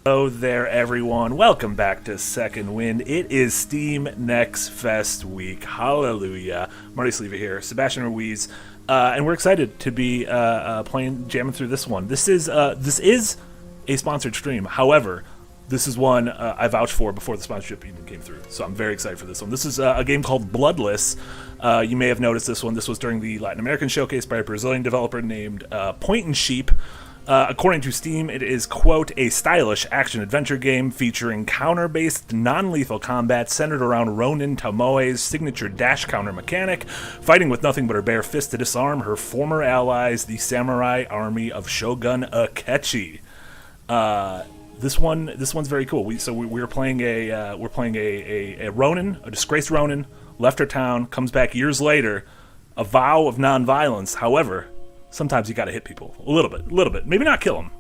Hello there, everyone. Welcome back to Second Wind. It is Steam Next Fest week. Hallelujah. Marty Sleva here, Sebastian Ruiz, and we're excited to be jamming through this one. This is a sponsored stream. However, this is one I vouched for before the sponsorship even came through, so I'm very excited for this one. This is a game called Bloodless. You may have noticed this one. This was during the Latin American showcase by a Brazilian developer named Point and Sheep. According to Steam, it is, quote, a stylish action-adventure game featuring counter-based, non-lethal combat centered around Ronin Tomoe's signature dash counter mechanic, fighting with nothing but her bare fist to disarm her former allies, the samurai army of Shogun Akechi. This one's very cool. We're playing a Ronin, a disgraced Ronin, left her town, comes back years later, a vow of non-violence. However, sometimes you got to hit people a little bit. Maybe not kill them.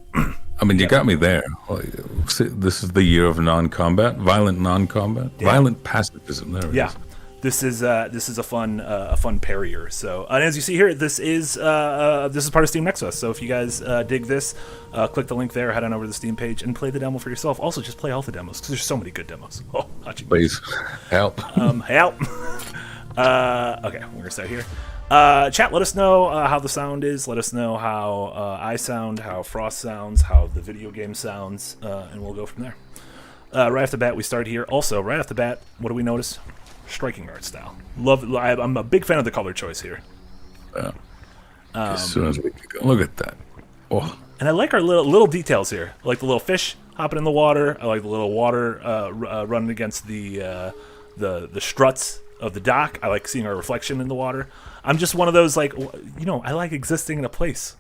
I mean, you got me there. This is the year of non-combat, violent non-combat, violent pacifism. There it is. This is a fun parrier. So, and as you see here, this is part of Steam Next Fest. So if you guys dig this, click the link there, head on over to the Steam page, and play the demo for yourself. Also, just play all the demos because there's so many good demos. Oh, please help. Help. Okay, we're gonna start here. Chat, let us know how the sound is. Let us know how I sound, how Frost sounds, how the video game sounds, and we'll go from there. Right off the bat, we start here. Also, right off the bat, what do we notice? Striking art style. I'm a big fan of the color choice here. As soon as we can go. Look at that. Oh. And I like our little details here. I like the little fish hopping in the water. I like the little water running against the struts of the dock. I like seeing our reflection in the water. I'm just one of those, like, I like existing in a place.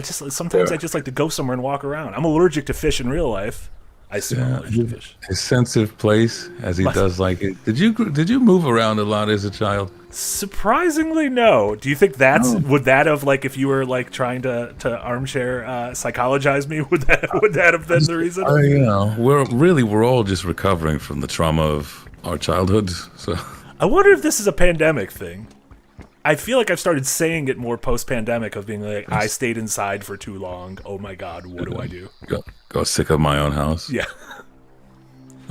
Sometimes I just like to go somewhere and walk around. I'm allergic to fish in real life. I smell allergic to fish. His sense of place, as he does like it. Did you move around a lot as a child? Surprisingly, no. Do you think would that have, like, if you were like trying to armchair psychologize me, would that have been the reason? We're all just recovering from the trauma of our childhoods. So I wonder if this is a pandemic thing. I feel like I've started saying it more post-pandemic of being like, I stayed inside for too long. Oh my God, what do I do? Go sick of my own house. Yeah.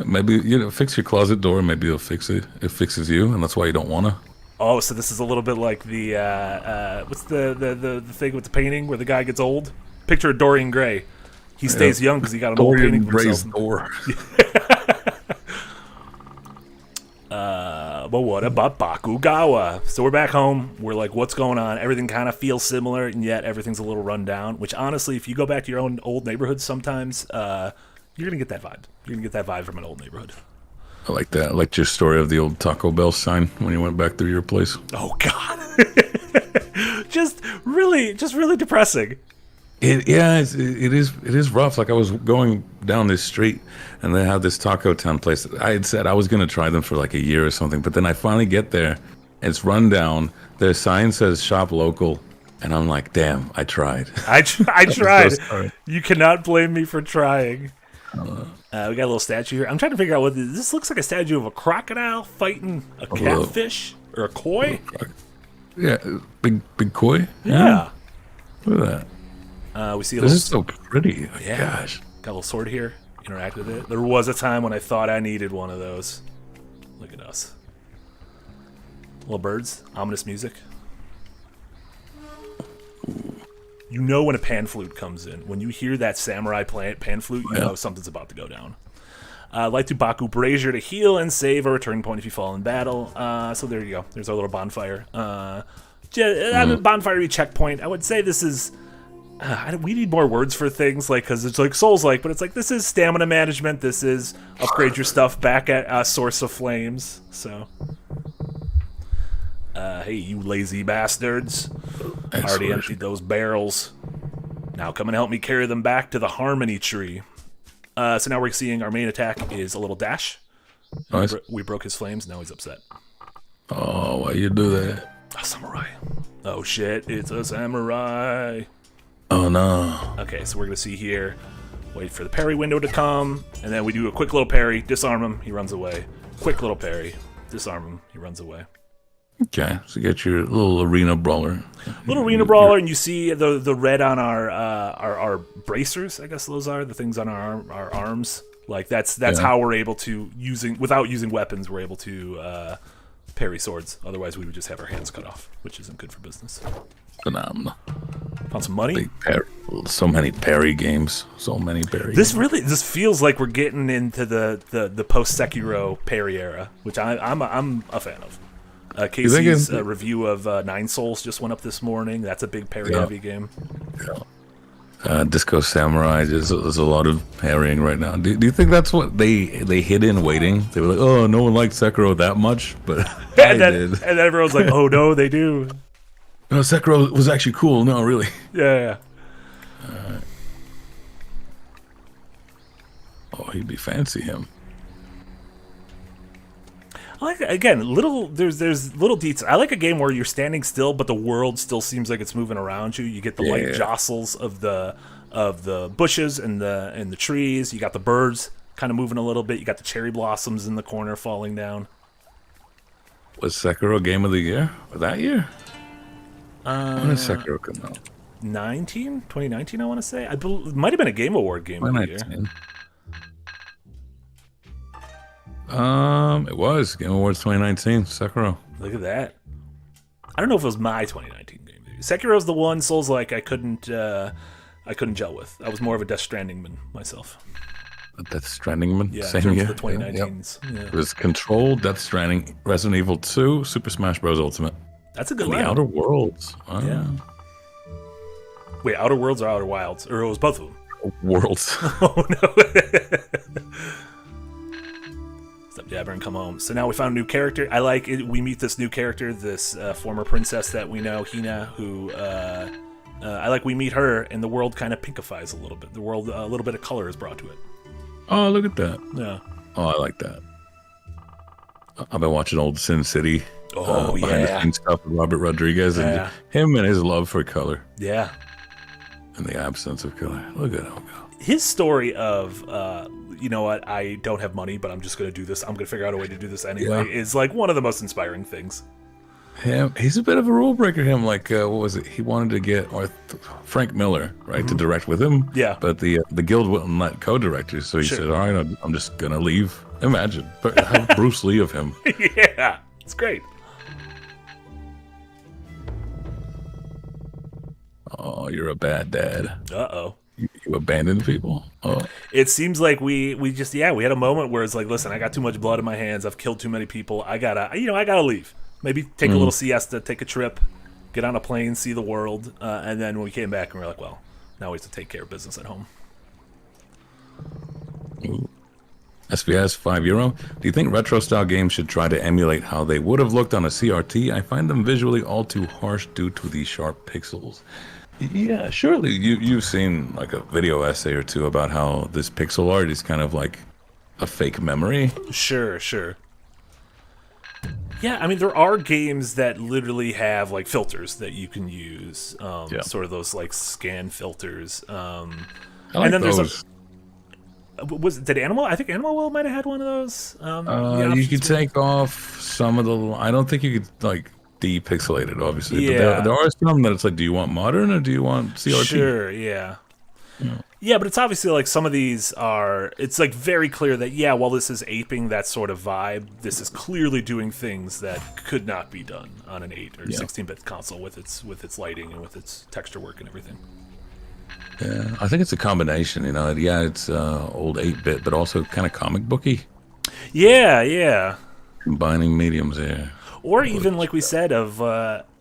Maybe, fix your closet door. Maybe it'll fix it. It fixes you, and that's why you don't want to. Oh, so this is a little bit like the, what's the thing with the painting where the guy gets old? Picture of Dorian Gray. He stays young because he got an old painting for himself. Door. But what about Bakugawa? So we're back home. We're like, what's going on? Everything kind of feels similar, and yet everything's a little run down, which honestly, if you go back to your own old neighborhood sometimes, you're going to get that vibe. You're going to get that vibe from an old neighborhood. I like that. I liked your story of the old Taco Bell sign when you went back through your place. Oh, God. just really depressing. It is rough. Like, I was going down this street, and they had this Taco Town place. I had said I was going to try them for like a year or something, but then I finally get there. It's run down. Their sign says shop local, and I'm like, damn, I tried. I tried. So you cannot blame me for trying. We got a little statue here. I'm trying to figure out what this looks like. A statue of a crocodile fighting a catfish or a koi. Yeah, big koi. Yeah. Look at that. We see this is so pretty. Oh, yeah. Gosh. Got a little sword here. Interact with it. There was a time when I thought I needed one of those. Look at us. Little birds. Ominous music. You know when a pan flute comes in. When you hear that samurai pan flute, you know something's about to go down. Light to Baku Brazier to heal and save a return point if you fall in battle. So there you go. There's our little bonfire. Bonfire checkpoint. I would say this is... we need more words for things, like, because it's like Soulslike, but it's like, this is stamina management. This is upgrade your stuff back at Source of Flames. So, hey, you lazy bastards! Already emptied those barrels. Now come and help me carry them back to the Harmony Tree. So now we're seeing our main attack is a little dash. Nice. We broke his flames. Now he's upset. Oh, why you do that? A samurai. Oh shit! It's a samurai. Oh no. Okay, so we're gonna see here. Wait for the parry window to come, and then we do a quick little parry, disarm him, he runs away. Quick little parry, disarm him, he runs away. Okay, so you get your little arena brawler. Little arena brawler, and you see the red on our bracers. I guess those are the things on our arms. Like that's how we're able to without using weapons. We're able to parry swords. Otherwise, we would just have our hands cut off, which isn't good for business. Phenomenal. Found some money. So many parry games. So many parry. This feels like we're getting into the post Sekiro parry era, which I'm a fan of. Casey's review of Nine Souls just went up this morning. That's a big parry-heavy game. Yeah. Disco Samurai, there's a lot of parrying right now. Do you think that's what they hid in waiting? They were like, oh, no one liked Sekiro that much, but and then everyone's like, oh, no, they do. No, Sekiro was actually cool. No, really. Yeah. Oh, he'd be fancy, him. I like, again, there's little details. I like a game where you're standing still, but the world still seems like it's moving around you. You get the light jostles of the bushes and the trees. You got the birds kind of moving a little bit. You got the cherry blossoms in the corner falling down. Was Sekiro Game of the Year for that year? When did Sekiro come out? 2019, I want to say. It might have been a Game Award Game of the Year. It was Game Awards 2019. Sekiro. Look at that. I don't know if it was my 2019 game. Sekiro's the one Soulslike I couldn't gel with. I was more of a Death Stranding man myself. Death Stranding man? Yeah, Same year. The 2019s. Yeah. It was Control, Death Stranding, Resident Evil 2, Super Smash Bros. Ultimate. That's a good one. one. The Outer Worlds. Oh. Yeah. Wait, Outer Worlds or Outer Wilds? Or it was both of them? Worlds. Oh, no. Stop Jabber and come home. So now we found a new character. I like it. We meet this new character, this former princess that we know, Hina, who I like. We meet her, and the world kind of pinkifies a little bit. The world, a little bit of color is brought to it. Oh, look at that. Yeah. Oh, I like that. I've been watching old Sin City. Oh, behind the scenes stuff with Robert Rodriguez and him and his love for color. Yeah. And the absence of color. Look at him go. His story of, you know what, I don't have money, but I'm just going to do this. I'm going to figure out a way to do this anyway, is like one of the most inspiring things. He's a bit of a rule breaker, him. Like, what was it? He wanted to get Frank Miller, right, to direct with him. Yeah. But the guild wouldn't let co-directors, so he said, all right, I'm just going to leave. Imagine. Have Bruce Lee of him. Yeah. It's great. Oh, you're a bad dad. Uh-oh. You abandoned people? Oh. It seems like we just, we had a moment where it's like, listen, I got too much blood in my hands. I've killed too many people. I gotta leave. Maybe take a little siesta, take a trip, get on a plane, see the world. And then when we came back, and we were like, well, now we have to take care of business at home. Ooh. SBS €5. Do you think retro-style games should try to emulate how they would have looked on a CRT? I find them visually all too harsh due to the sharp pixels. Yeah, surely you've seen like a video essay or two about how this pixel art is kind of like a fake memory. Sure. Yeah, I mean, there are games that literally have like filters that you can use, sort of those like scan filters. I like and then those. I think Animal Will might have had one of those. You could take off some of the. I don't think you could like depixelate it, obviously. Yeah. But there are some that it's like, do you want modern or do you want CRT? Sure, yeah. Yeah, but it's obviously like some of these are. It's like very clear that while this is aping that sort of vibe, this is clearly doing things that could not be done on an 8 or 16-bit console with its lighting and with its texture work and everything. Yeah, I think it's a combination. It's old 8-bit, but also kind of comic booky. Yeah. Combining mediums there. Or even like we said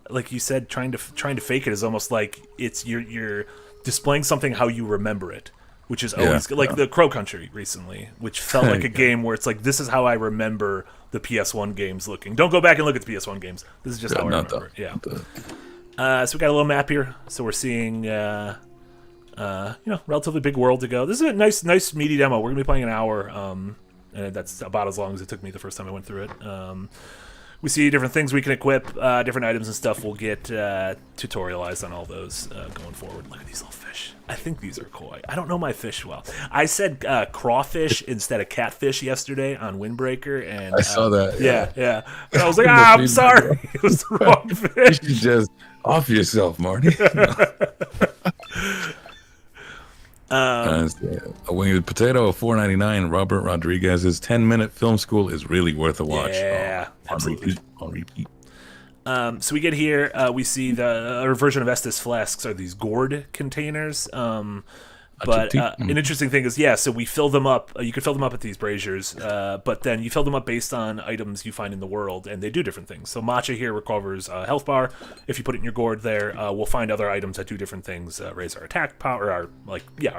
like you said, trying to fake it is almost like it's you're displaying something how you remember it, which is always like the Crow Country recently, which felt like a game where it's like, this is how I remember the PS1 games looking. Don't go back and look at the PS1 games. This is just how I remember it. Yeah. So we got a little map here. So we're seeing relatively big world to go. This is a nice meaty demo. We're gonna be playing an hour, and that's about as long as it took me the first time I went through it. we see different things we can equip, different items and stuff. We'll get tutorialized on all those going forward. Look at these little fish. I think these are koi. I don't know my fish well. I said crawfish instead of catfish yesterday on Windbreaker, and I saw that. Yeah. And I was like, I'm sorry, it was the wrong fish. You should just off yourself, Marty. A winged potato of $4.99. Robert Rodriguez's 10-minute film school is really worth a watch. Yeah, absolutely. On repeat. So we get here, we see our version of Estus flasks are these gourd containers. But an interesting thing is, so we fill them up. You can fill them up at these braziers, but then you fill them up based on items you find in the world, and they do different things. So Matcha here recovers a health bar. If you put it in your gourd there, we'll find other items that do different things, raise our attack power, our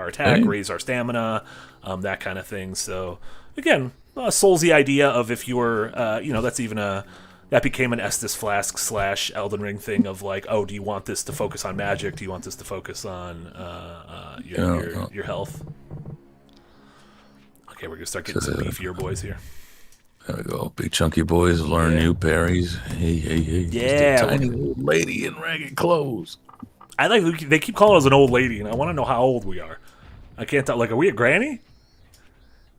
attack, raise our stamina, that kind of thing. So again, a Soulsy idea of if you're, that's even that became an Estus Flask / Elden Ring thing of like, oh, do you want this to focus on magic? Do you want this to focus on your health? Okay, we're going to start getting some beefier boys here. There we go. Big chunky boys learn new parries. Hey. Yeah. Just a tiny old lady in ragged clothes. They keep calling us an old lady, and I want to know how old we are. I can't tell. Like, are we a granny?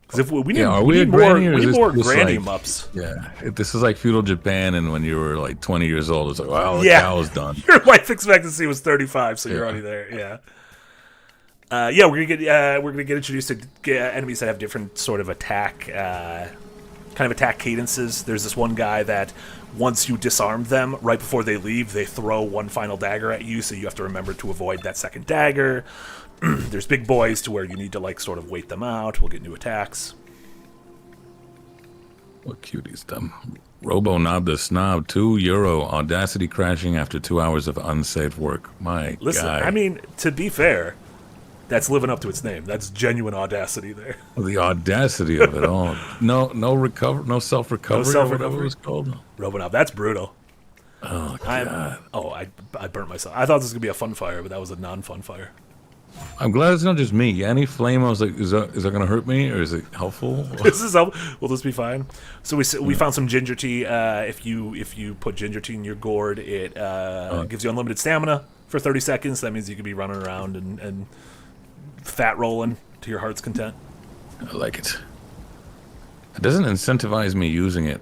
Because if we need more granny mups. Yeah, this is like feudal Japan, and when you were like 20 years old, it's like, wow, the cow is done. Your life expectancy was 35, so you're already there. Yeah. We're gonna get introduced to enemies that have different sort of attack cadences. There's this one guy that once you disarm them, right before they leave, they throw one final dagger at you, so you have to remember to avoid that second dagger. There's big boys to where you need to like sort of wait them out. We'll get new attacks. What cuties them. Robo Knob the Snob, €2. Audacity crashing after 2 hours of unsafe work. Listen, guy. I mean, to be fair, that's living up to its name. That's genuine audacity there. The audacity of it all. No self-recovery. Whatever it's called. Robo Knob, that's brutal. Oh, God. I burnt myself. I thought this was going to be a fun fire, but that was a non-fun fire. I'm glad it's not just me. Any flame, I was like, is that going to hurt me, or is it helpful? This is helpful. Will this be fine? So we found some ginger tea. If you put ginger tea in your gourd, it gives you unlimited stamina for 30 seconds. That means you could be running around and fat rolling to your heart's content. I like it. It doesn't incentivize me using it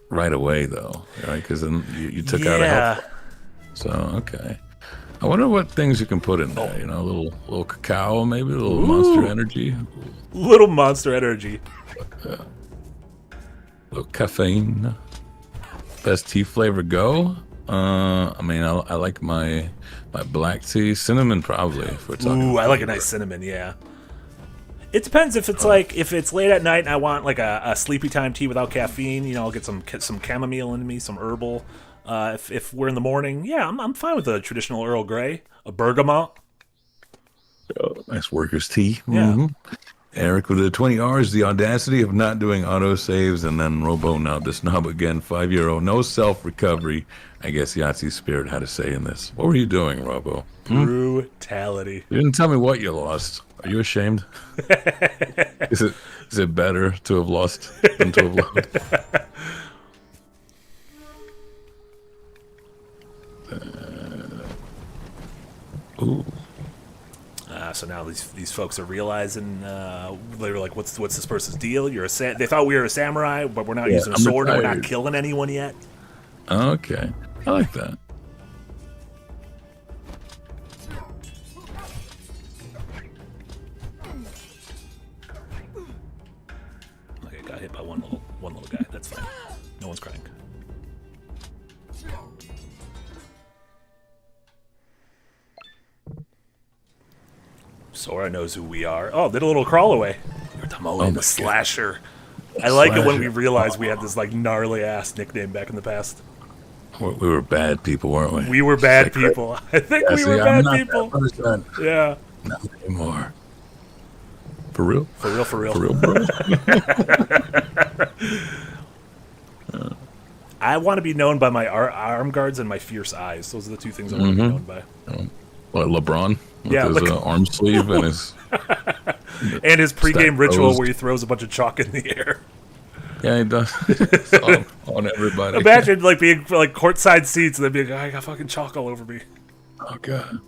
right away, though, right? Because then you took out a health. So, okay. I wonder what things you can put in there. A little cacao, maybe a little Monster Energy. Little Monster Energy. A little caffeine. Best tea flavor go. I like my black tea, cinnamon probably. If we're talking. Ooh, I like a nice cinnamon. Yeah. It depends if it's if it's late at night and I want like a sleepy time tea without caffeine. I'll get some chamomile in me, some herbal. If we're in the morning, I'm fine with a traditional Earl Grey, a bergamot. Oh, nice workers' tea. Yeah. Mm-hmm. Eric with the 20 R's, the audacity of not doing auto saves, and then Robo Knob the Snob again, €5. No self-recovery. I guess Yahtzee's spirit had a say in this. What were you doing, Robo? Brutality. You didn't tell me what you lost. Are you ashamed? Is it better to have lost than to have loved? Ooh. So now these folks are realizing they were like, "What's this person's deal? They thought we were a samurai, but we're not using a sword and we're not killing anyone yet." Okay, I like that. Okay, got hit by one little guy. That's fine. No one's crying. Sora knows who we are. Oh, did a little crawl away. You're Tamoli, the Slasher. I like it when we realize we had this like gnarly ass nickname back in the past. We were bad people, weren't we? We were bad people. I think we were bad people. Yeah. Not anymore. For real? For real, For real, bro? I want to be known by my arm guards and my fierce eyes. Those are the two things I want to be known by. What, LeBron? With his arm sleeve and his pregame ritual where he throws a bunch of chalk in the air. Yeah, he does. It's on everybody. Imagine like being like courtside seats and then being like, I got fucking chalk all over me. Oh god.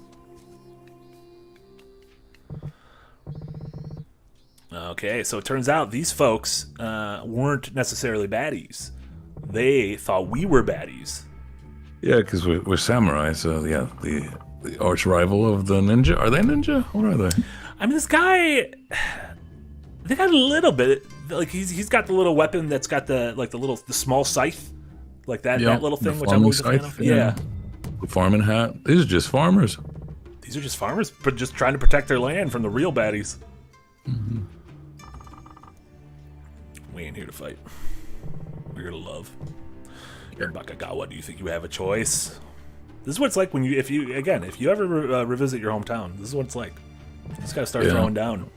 Okay, so it turns out these folks weren't necessarily baddies. They thought we were baddies. Yeah, because we're samurai, so yeah, the arch rival of the ninja. Are they ninja? What are they? I mean, this guy, they got a little bit like he's got the little weapon that's got the small scythe, like that little thing, which I'm always a fan of. Yeah, the farming hat. These are just farmers. These are just farmers, but just trying to protect their land from the real baddies. Mm-hmm. We ain't here to fight. We're here to love. And Bakagawa, do you think you have a choice? This is what it's like when if you ever revisit your hometown. This is what it's like. You just gotta start throwing down.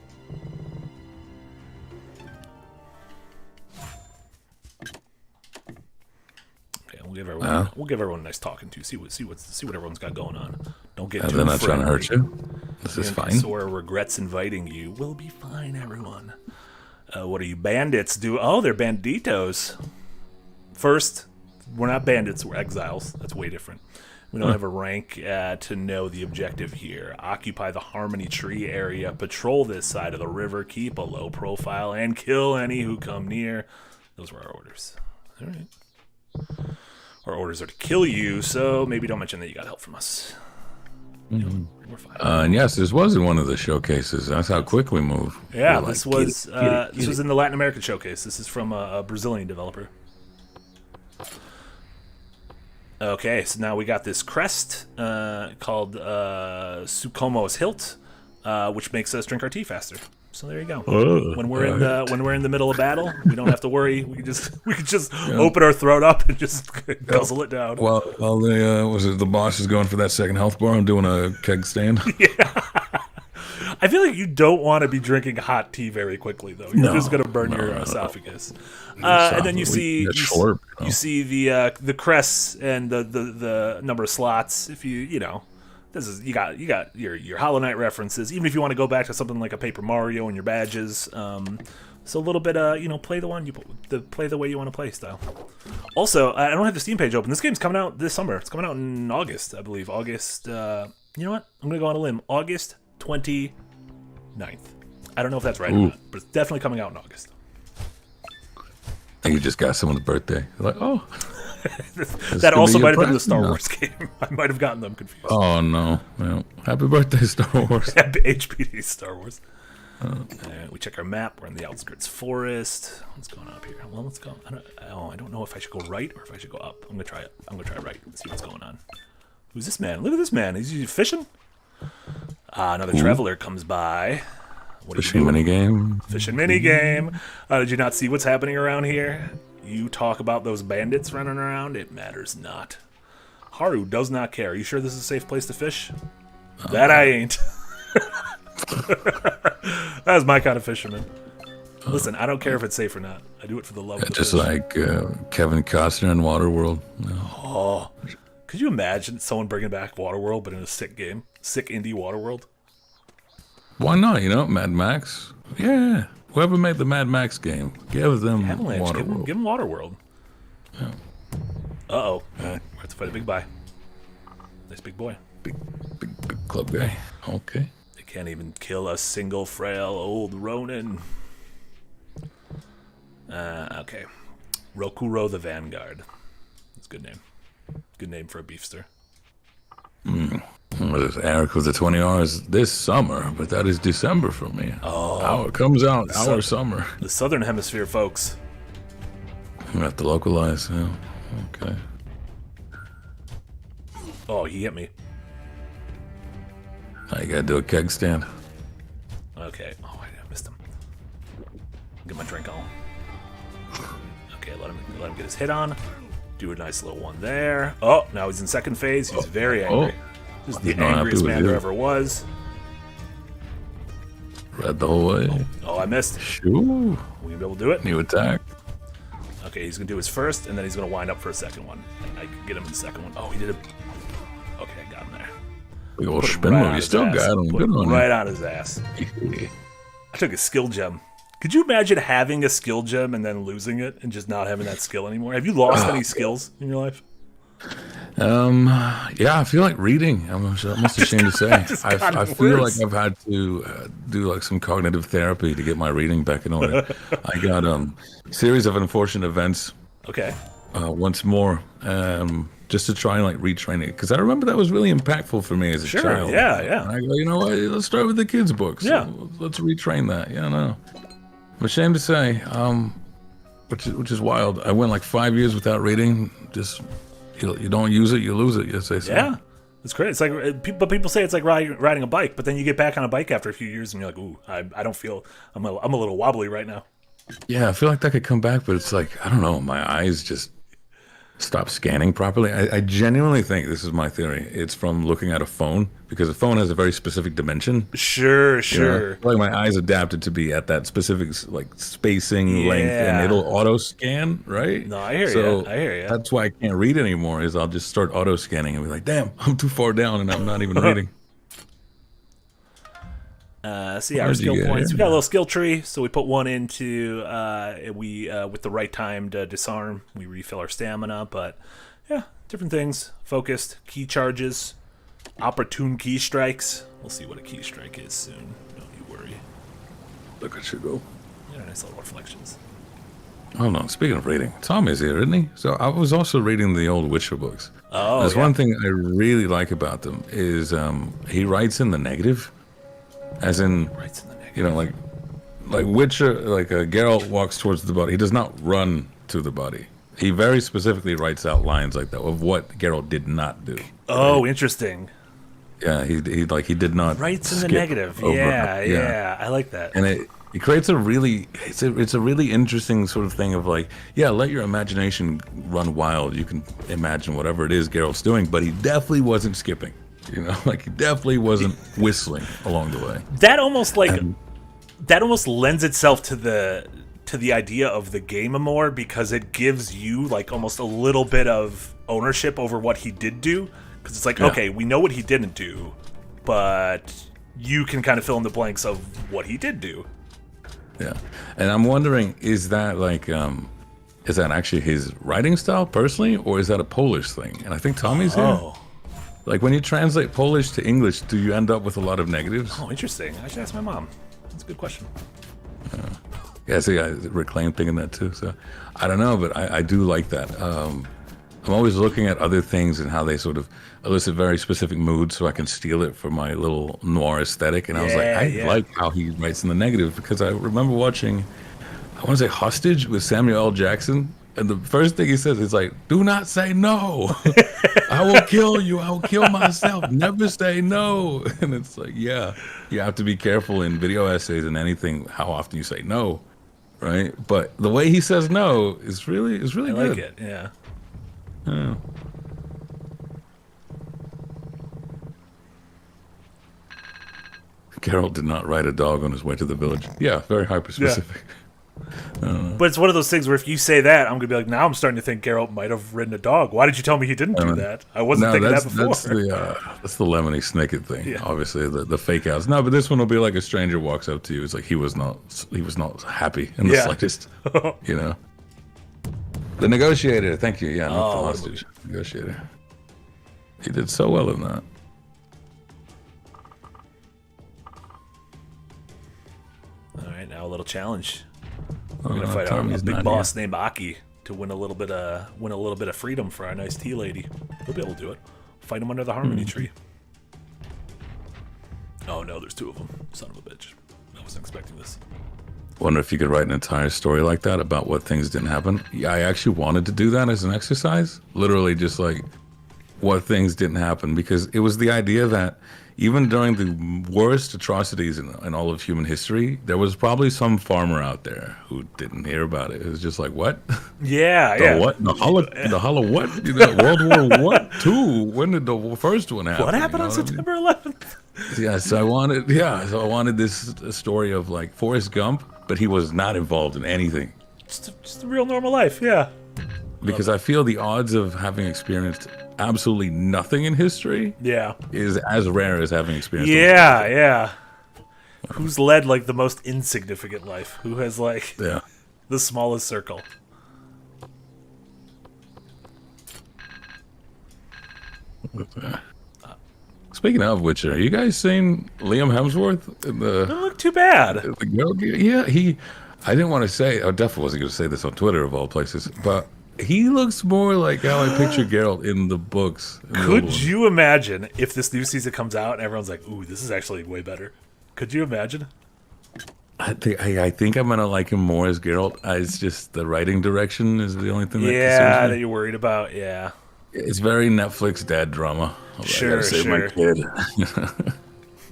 Okay, we'll give everyone a nice talking to. See what everyone's got going on. Don't get too they're not trying to hurt you. This is fine. Sora regrets inviting you. We'll be fine, everyone. What are you bandits? They're banditos. First, we're not bandits. We're exiles. That's way different. We don't have a rank to know the objective here. Occupy the Harmony Tree area. Patrol this side of the river. Keep a low profile. And kill any who come near. Those were our orders. All right. Our orders are to kill you, so maybe don't mention that you got help from us. Mm-hmm. We're fine. And yes, this was in one of the showcases. That's how quick we move. Yeah, this was in the Latin American showcase. This is from a Brazilian developer. Okay, so now we got this crest called Sukomo's Hilt, which makes us drink our tea faster. So there you go. When we're in the middle of battle, we don't have to worry. We can just open our throat up and just guzzle it down. Well, the boss is going for that second health bar. I'm doing a keg stand. Yeah. I feel like you don't want to be drinking hot tea very quickly, though. You're just going to burn your esophagus. And then you see the crests and the number of slots. If you got your Hollow Knight references. Even if you want to go back to something like a Paper Mario and your badges. So a little bit play the way you want to play style. Also, I don't have the Steam page open. This game's coming out this summer. It's coming out in August, I believe. August. You know what? I'm gonna go on a limb. August 29th. I don't know if that's right or not, but it's definitely coming out in August. I think you just got someone's birthday. You're like, oh. That also might have been the Star Wars game. I might have gotten them confused. Oh, no. Well, happy birthday, Star Wars. Happy HPD Star Wars. We check our map. We're in the outskirts forest. What's going on up here? Well, let's go. I don't know if I should go right or if I should go up. I'm going to try it. I'm going to try right and see what's going on. Who's this man? Look at this man. Is he fishing? Another traveler comes by. Fishing minigame. Fishing minigame. Did you not see what's happening around here? You talk about those bandits running around, it matters not. Haru does not care. Are you sure this is a safe place to fish? That I ain't. That's my kind of fisherman. Listen, I don't care if it's safe or not. I do it for the love of the just fish. Like Kevin Costner in Waterworld. No. Oh, could you imagine someone bringing back Waterworld, but in a sick game? Sick indie Waterworld? Why not? Mad Max. Yeah. Whoever made the Mad Max game, give them Waterworld. Give them Waterworld. Yeah. Uh-oh. We have to fight a big guy. Nice big boy. Big club guy. Okay. They can't even kill a single frail old Ronin. Okay. Rokuro the Vanguard. That's a good name. Good name for a beefster. Eric with the 20 hours this summer, but that is December for me. Oh. It comes out our summer. The Southern Hemisphere, folks. We have to localize, yeah. Okay. Oh, he hit me. Now you gotta do a keg stand. Okay. Oh, I missed him. Get my drink on. Okay, let him get his hit on. Do a nice little one there. Oh, now he's in second phase. He's very angry. This is the angriest man there ever was. Red the whole way. Oh, I missed. Shoo. We gonna be able to do it? New attack. Okay, he's gonna do his first, and then he's gonna wind up for a second one. I can get him in the second one. Oh, he did it. Okay, I got him there. Big old spin move. You still got him. Good on right on his ass. I took a skill gem. Could you imagine having a skill gem and then losing it and just not having that skill anymore? Have you lost any skills in your life? Yeah, I feel like reading. I'm almost ashamed to say. I feel like I've had to do like some cognitive therapy to get my reading back in order. I got series of unfortunate events. Okay. Once more, just to try and like retrain it, because I remember that was really impactful for me as a child. Yeah. And I go, you know what? Let's start with the kids' books. Yeah. Let's retrain that. Yeah, no. I'm ashamed to say, which is wild. I went like 5 years without reading. Just you don't use it, you lose it. Yes, they say. Yeah, it's great. It's like, but people say it's like riding a bike, but then you get back on a bike after a few years, and you're like, ooh, I don't feel. I'm a little wobbly right now. Yeah, I feel like that could come back, but it's like, I don't know. My eyes just stop scanning properly. I genuinely think, this is my theory, it's from looking at a phone, because a phone has a very specific dimension. Sure. You know? Like my eyes adapted to be at that specific like spacing, length, and it'll auto scan, right? No, I hear you. That's why I can't read anymore, is I'll just start auto scanning and be like, damn, I'm too far down and I'm not even reading. So yeah, our skill points. We got a little skill tree, so we put one into with the right timed disarm, we refill our stamina. But yeah, different things. Focused key charges, opportune key strikes. We'll see what a key strike is soon. Don't you worry. Look at you go. Yeah, nice little reflections. Oh no! Speaking of reading, Tom is here, isn't he? So I was also reading the old Witcher books. Oh, there's one thing I really like about them is he writes in the negative. As in, you know, like Witcher, like Geralt walks towards the body. He does not run to the body. He very specifically writes out lines like that of what Geralt did not do. Oh, right? Interesting. Yeah, he did not. Writes in the negative. Yeah, I like that. And it creates a really, it's a really interesting sort of thing of like, yeah, let your imagination run wild. You can imagine whatever it is Geralt's doing, but he definitely wasn't skipping. You know, like he definitely wasn't whistling along the way. That almost lends itself to the idea of the game more, because it gives you like almost a little bit of ownership over what he did do. Because it's like, okay, we know what he didn't do, but you can kind of fill in the blanks of what he did do. Yeah, and I'm wondering, is that like, is that actually his writing style personally, or is that a Polish thing? And I think Tommy's here. Like when you translate Polish to English, do you end up with a lot of negatives? Oh, interesting. I should ask my mom. That's a good question. Yeah, see, I reclaim thinking that too. So I don't know, but I do like that. I'm always looking at other things and how they sort of elicit very specific moods, so I can steal it for my little noir aesthetic. And I was like, I like how he writes in the negative, because I remember watching, I want to say Hostage with Samuel L. Jackson. And the first thing he says is like, do not say no. I will kill you. I will kill myself. Never say no. And it's like, yeah, you have to be careful in video essays and anything, how often you say no, right? But the way he says no is really good. I like it, yeah. Geralt did not ride a dog on his way to the village. Yeah, very hyper-specific. Yeah. But it's one of those things where if you say that, I'm going to be like, now I'm starting to think Geralt might have ridden a dog. Why did you tell me he didn't do that? I wasn't thinking that before. That's the Lemony Snicket thing, obviously, the fake outs. No, but this one will be like a stranger walks up to you. It's like he was not happy in the slightest, you know. The negotiator, thank you. Yeah, not the hostage. Negotiator. He did so well in that. All right, now a little challenge. We're gonna fight a big boss named Aki to win a little bit of freedom for our nice tea lady. We'll be able to do it. Fight him under the harmony tree. Oh no, there's two of them. Son of a bitch. I wasn't expecting this. Wonder if you could write an entire story like that about what things didn't happen. Yeah, I actually wanted to do that as an exercise. Literally just like what things didn't happen, because it was the idea that even during the worst atrocities in all of human history, there was probably some farmer out there who didn't hear about it. It was just like, what? Yeah, what? The Hollow what? You know, World War What? II? When did the first one happen? What happened on September 11th? Yeah, so I wanted this story of like Forrest Gump, but he was not involved in anything. Just a real normal life, yeah. Because I feel the odds of having experienced absolutely nothing in history is as rare as having experienced yeah. who's led like the most insignificant life? Who has like Yeah. the smallest circle? Speaking of which, are you guys seen Liam Hemsworth in the Doesn't look too bad. the girl? Yeah, I didn't want to say. I definitely wasn't going to say this on Twitter of all places, but he looks more like how I picture Geralt in the books. Could you imagine if this new season comes out and everyone's like, "Ooh, this is actually way better"? Could you imagine? I think I'm gonna like him more as Geralt. It's just the writing direction is the only thing that Yeah, concerns that me. you're worried about. Yeah, It's very Netflix dad drama. I Sure, gotta save my sure. kid.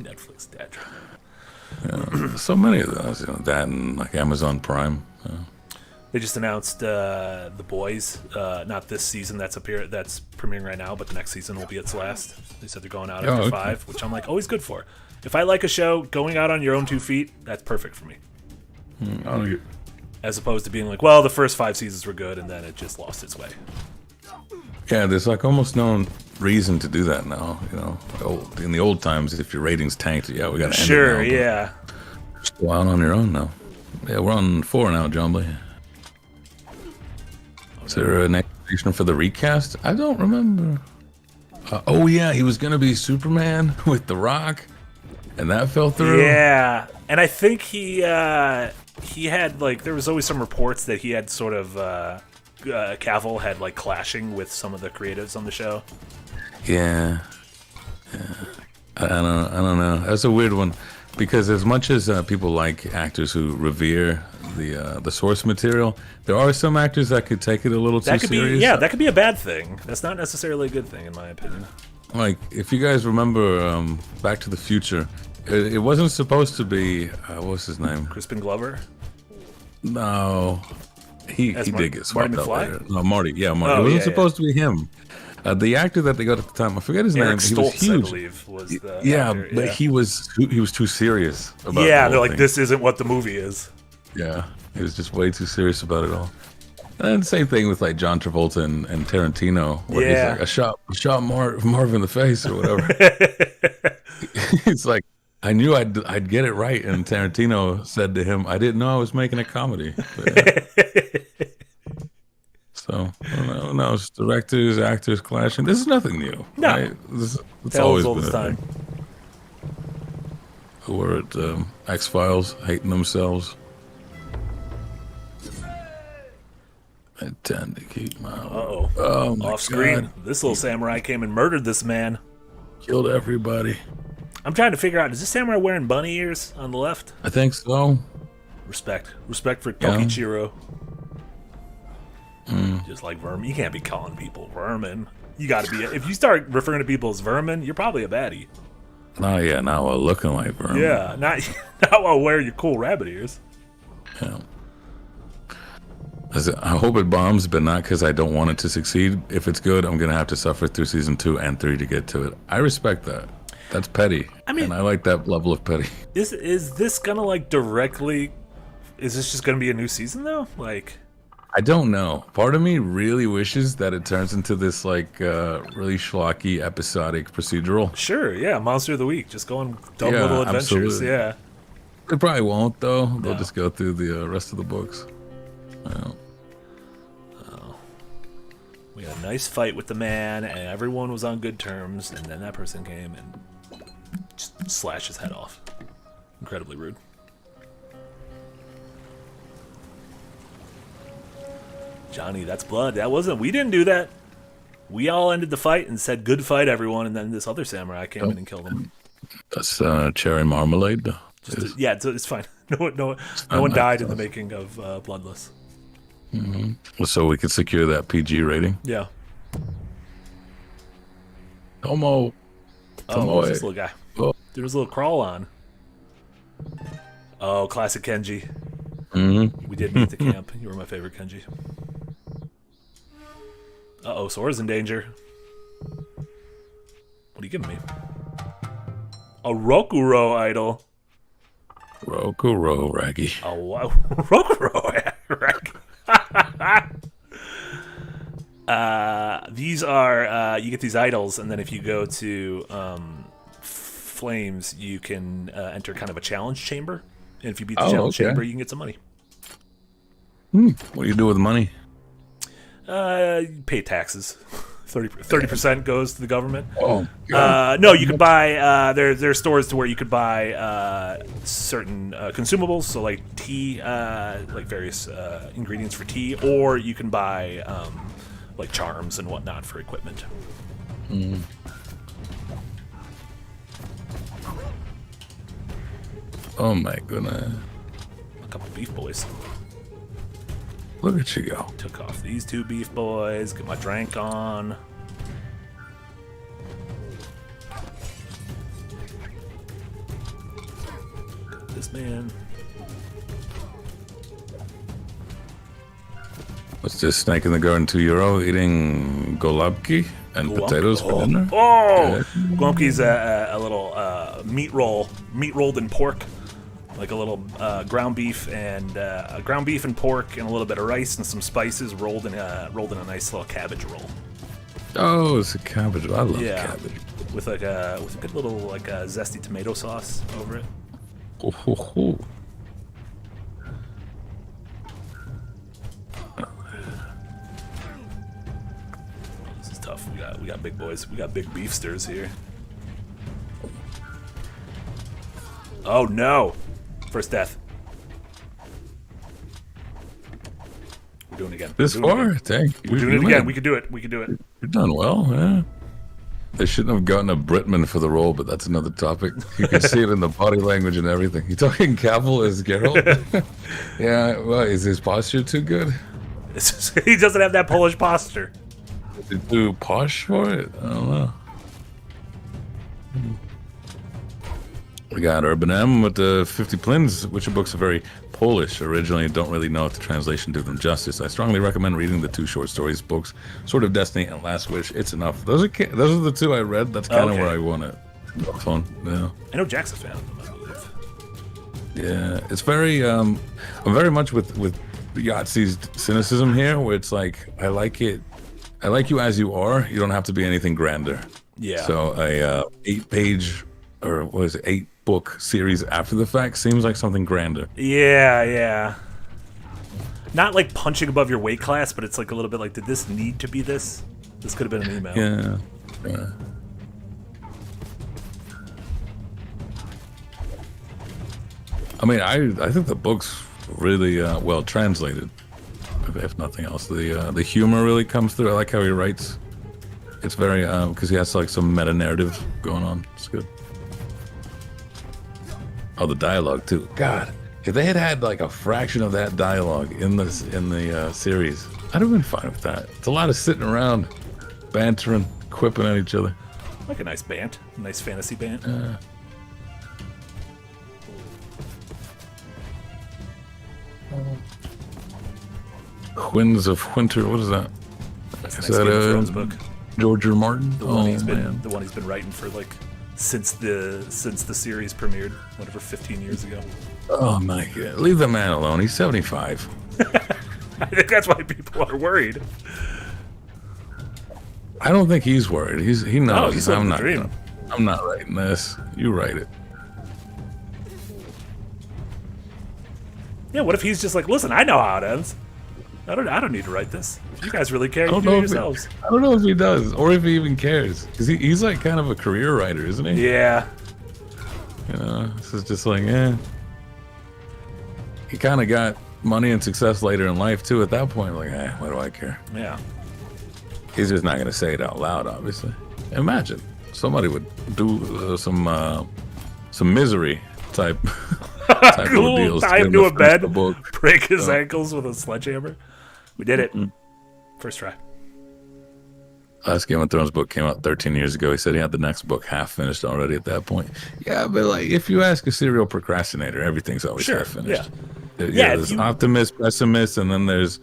Netflix dad drama. So many of those, that and like Amazon Prime. They just announced The Boys. Not this season that's premiering right now, but the next season will be its last. They said they're going out after okay. 5, which I'm like always good for. If I like a show, going out on your own 2 feet, that's perfect for me. As opposed to being like, well, the first 5 seasons were good, and then it just lost its way. Yeah, there's like almost no reason to do that now. In the old times, if your ratings tanked, we got to end Sure, it now. yeah. Just go out on your own now. Yeah, we're on 4 now, John Lee. Is there an explanation for the recast? I don't remember. Oh yeah, he was gonna be Superman with The Rock, and that fell through. Yeah, and I think he had like there was always some reports that he had sort of Cavill had like clashing with some of the creatives on the show. Yeah. I don't know. That's a weird one, because as much as people like actors who revere the source material, there are some actors that could take it a little too That could serious. be that could be a bad thing. That's not necessarily a good thing in my opinion. Like, if you guys remember Back to the Future, it wasn't supposed to be what's his name? Crispin Glover. No, he did get swapped Marty out McFly? later. No, Marty. Yeah, Marty. Oh, It wasn't yeah, supposed to be him. The actor that they got at the time, I forget his name. Eric He was Stoltz, huge. I believe, was the Yeah, actor. but he was too serious about Yeah, the they're whole like, thing. this isn't what the movie is. Yeah, he was just way too serious about it all. And same thing with like John Travolta and Tarantino, where Yeah. he's like, I shot Marv in the face or whatever. It's like, I knew I'd get it right, and Tarantino said to him, I didn't know I was making a comedy. But, yeah. So, I don't know, it's directors, actors clashing. This is nothing new. No. Right? It's Tells always all been the a time. thing. Who were at X-Files, hating themselves. I tend to keep my Oh my off screen. God. This little samurai came and murdered this man. Killed everybody. I'm trying to figure out, is this samurai wearing bunny ears on the left? I think so. Respect for Yeah. Tokichiro. Just like vermin. You can't be calling people vermin. You got to be. If you start referring to people as vermin, you're probably a baddie. Oh yeah, now we're looking like vermin. Yeah, not while wearing your cool rabbit ears. Yeah. I hope it bombs, but not because I don't want it to succeed. If it's good, I'm gonna have to suffer through season 2 and 3 to get to it. I respect that. That's petty. I mean- and I like that level of petty. Is this gonna like directly? Is this just gonna be a new season though? Like, I don't know. Part of me really wishes that it turns into this like really schlocky episodic procedural. sure, yeah, Monster of the Week, just going dumb Yeah, little adventures. absolutely. Yeah, It probably won't though. They'll No. just go through the rest of the books. Yeah. we had a nice fight with the man, and everyone was on good terms, and then that person came and just slashed his head off. Incredibly rude. Johnny, that's blood. That wasn't. We didn't do that. We all ended the fight and said, "Good fight, everyone." And then this other samurai came in and killed him. That's cherry marmalade. Though. Yeah, it's fine. No one died in the making of Bloodless. So we could secure that PG rating. Yeah. Tomo. Oh, what was this little guy? Oh. There was a little crawl on. Oh, classic Kenji. We did meet at the camp. You were my favorite Kenji. Uh-oh, Sora's in danger. What are you giving me? A Rokuro idol. Rokuro Raggy. Oh, wow. Rokuro Rag. These are, you get these idols, and then if you go to flames, you can enter kind of a challenge chamber. And if you beat the challenge chamber, you can get some money. What do you do with the money? You pay taxes. 30% goes to the government. Oh, no, you could buy. There are stores to where you could buy certain consumables, so like tea, like various ingredients for tea, or you can buy like charms and whatnot for equipment. Oh my goodness! A couple beef boys. Look at you go. Took off these 2 beef boys. Get my drink on. This man. What's this? Snake in the garden, €2, eating golubki and potatoes for dinner. Oh, golubki's a little meat rolled in pork. Like a little ground beef and pork and a little bit of rice and some spices rolled in a nice little cabbage roll. Oh, it's a cabbage. I love cabbage. With a good little like zesty tomato sauce over it. Oh. This is tough. We got big boys. We got big beefsters here. Oh no! First death. We're doing it again. This far? Dang. We're doing it again. We could do it. You're done well, yeah. They shouldn't have gotten a Britman for the role, but that's another topic. You can see it in the body language and everything. You talking Cavill as Geralt? Yeah, well, is his posture too good? He doesn't have that Polish posture. Is he too posh for it? I don't know. We got Urban M with the 50 plins. Witcher books are very Polish originally. Don't really know if the translation did them justice. I strongly recommend reading the 2 short stories books, Sword of Destiny and Last Wish. It's enough. Those are the 2 I read. That's kind of where I want it. Fun. Yeah. I know Jack's a fan of them, I believe. Yeah, it's very. I'm very much with Yahtzee's cynicism here, where it's like I like it. I like you as you are. You don't have to be anything grander. Yeah. So a 8-page or what is it, 8-book series after the fact seems like something grander. Yeah. Not like punching above your weight class, but it's like a little bit like, did this need to be this? This could have been an email. Yeah. I mean, I think the book's really well translated, if nothing else. The humor really comes through. I like how he writes. It's very because he has like some meta narrative going on. It's good. Oh, the dialogue too. God, if they had had like a fraction of that dialogue in the series, I'd have been fine with that. It's a lot of sitting around, bantering, quipping at each other. Like a nice bant, a nice fantasy bant. Winds of Winter. What is that? That's a nice Game of Thrones book. George R. Martin. The one he's been writing for like since the series premiered, whatever, 15 years ago. Oh my God! Leave the man alone. He's 75. I think that's why people are worried. I don't think he's worried. He knows. Oh, he's living the dream. I'm not writing this. You write it. Yeah. What if he's just like, listen, I know how it ends. I don't need to write this. If you guys really care, you do it yourselves. I don't know if he does, or if he even cares, because he's like kind of a career writer, isn't he? Yeah. You know, this is just like, he kind of got money and success later in life too. At that point, like, why do I care? Yeah. He's just not going to say it out loud, obviously. Imagine somebody would do some Misery type of deals. Tie him to a bed, break his ankles with a sledgehammer. We did it. First try. Last Game of Thrones book came out 13 years ago. He said he had the next book half finished already at that point. Yeah, but like if you ask a serial procrastinator, everything's always half finished. Yeah, there's optimists, pessimists, and then there's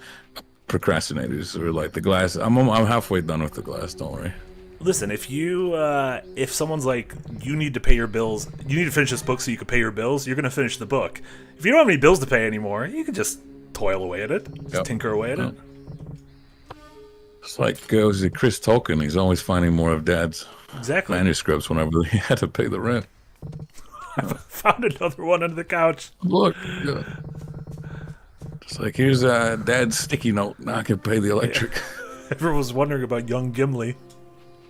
procrastinators or like the glass. I'm halfway done with the glass. Don't worry. Listen, if someone's like, you need to pay your bills, you need to finish this book so you can pay your bills, you're going to finish the book. If you don't have any bills to pay anymore, you can just toil away at it, just tinker away at it. It's like Chris Tolkien. He's always finding more of Dad's manuscripts whenever he had to pay the rent. Found another one under the couch. Look. Yeah. It's like, here's Dad's sticky note. Now I can pay the electric. Yeah. Everyone was wondering about young Gimli.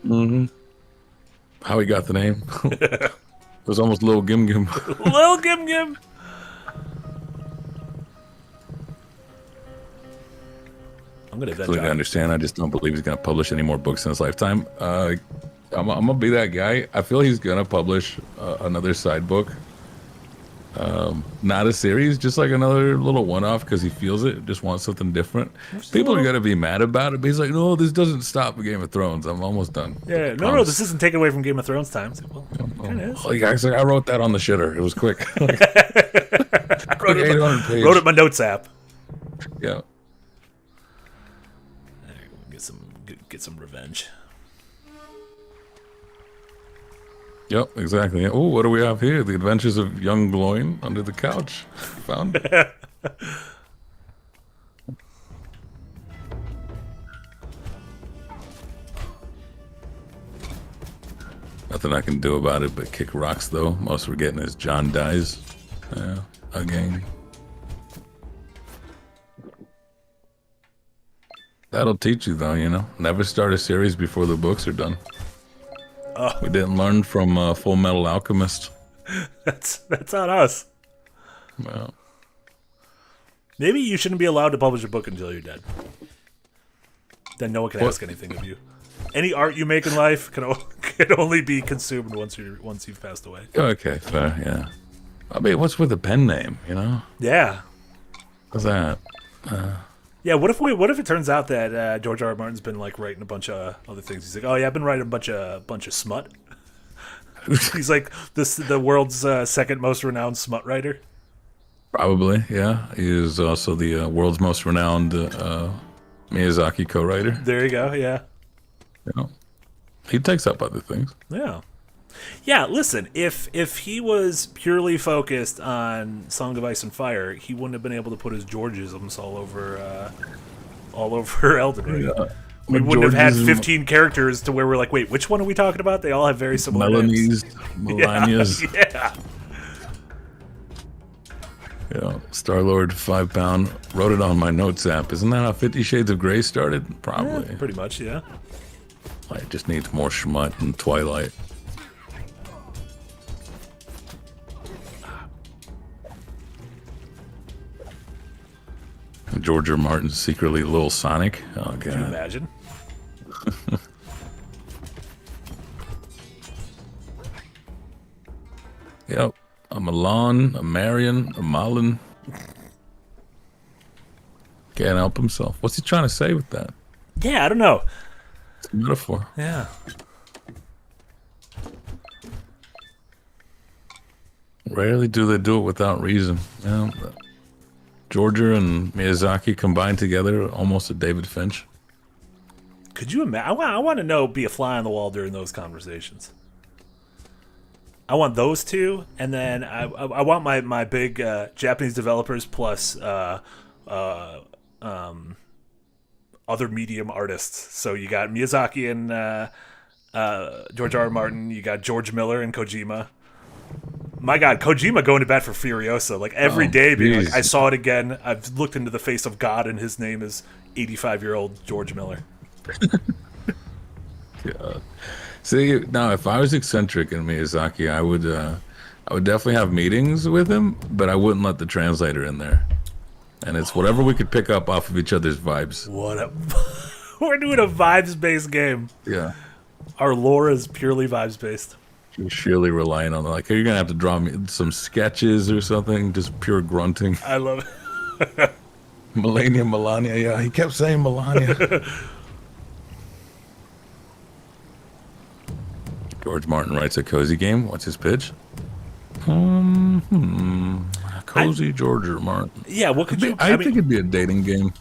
Mm-hmm. How he got the name. It was almost Lil Gim Gim. Lil Gim Gim. I'm going to completely understand. I just don't believe he's going to publish any more books in his lifetime. I'm going to be that guy. I feel he's going to publish another side book. Not a series, just like another little one-off because he feels it, just wants something different. People are going to be mad about it, but he's like, no, this doesn't stop Game of Thrones. I'm almost done. Yeah, no, this isn't taken away from Game of Thrones time. Like, well, it is. Like, I wrote that on the shitter. It was quick. Like, wrote it in my notes app. Yeah. Get some revenge. Yep, exactly. Oh, what do we have here? The Adventures of Young Gloin under the couch. Found it. Nothing I can do about it but kick rocks, though. Most we're getting is John dies. Again. That'll teach you, though, you know? Never start a series before the books are done. We didn't learn from Full Metal Alchemist. That's on us. Well, maybe you shouldn't be allowed to publish a book until you're dead. Then no one can ask anything of you. Any art you make in life can only be consumed once you've passed away. Okay, fair, yeah. I mean, what's with the pen name, you know? Yeah. What's that? Yeah, what if it turns out that George R. R. Martin's been like writing a bunch of other things? He's like, oh yeah, I've been writing a bunch of smut. He's like the world's second most renowned smut writer. Probably, yeah. He is also the world's most renowned Miyazaki co-writer. There you go, yeah. You know, he takes up other things. Yeah. Yeah, listen, if he was purely focused on Song of Ice and Fire, he wouldn't have been able to put his Georgisms all over Elden Ring. Yeah. We wouldn't have had 15 characters to where we're like, wait, which one are we talking about? They all have very similar names. Melanias. Yeah. Yeah, Star-Lord 5 pound. Wrote it on my notes app. Isn't that how 50 Shades of Grey started? Probably. Yeah, pretty much, yeah. It just needs more schmut and Twilight. George R. Martin's secretly Lil Sonic. Oh, God. Can you imagine? Yep. A Milan, a Marion, a Malin. Can't help himself. What's he trying to say with that? Yeah, I don't know. It's a metaphor. Yeah. Rarely do they do it without reason. You know, Georgia and Miyazaki combined together, almost a David Finch. Could you imagine? I want to be a fly on the wall during those conversations. I want those two, and then I want my big Japanese developers plus other medium artists. So you got Miyazaki and George R. R. Martin. You got George Miller and Kojima. My God, Kojima going to bat for Furiosa like every day. Being like, I saw it again. I've looked into the face of God, and his name is 85-year-old George Miller. God. See, now if I was eccentric in Miyazaki, I would definitely have meetings with him, but I wouldn't let the translator in there. And it's whatever we could pick up off of each other's vibes. We're doing a vibes-based game. Yeah. Our lore is purely vibes-based. You're surely relying on like, you're gonna have to draw me some sketches or something, just pure grunting. I love it. Melania, yeah, he kept saying Melania. George Martin writes a cozy game. What's his pitch? Cozy George Martin. Yeah, what could you? I think it'd be a dating game.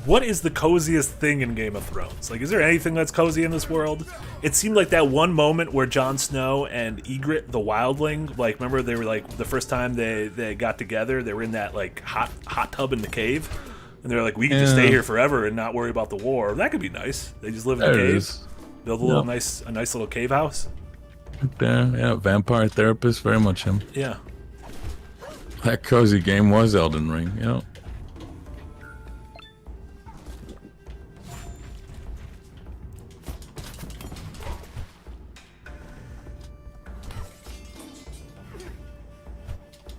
What is the coziest thing in Game of Thrones? Like, is there anything that's cozy in this world? It seemed like that one moment where Jon Snow and Ygritte, the wildling, like, remember they were like the first time they got together, they were in that like hot tub in the cave, and they're like, we can just stay here forever and not worry about the war. That could be nice. They just live in the cave, build a nice little cave house. Right there, yeah, vampire therapist, very much him. Yeah. That cozy game was Elden Ring,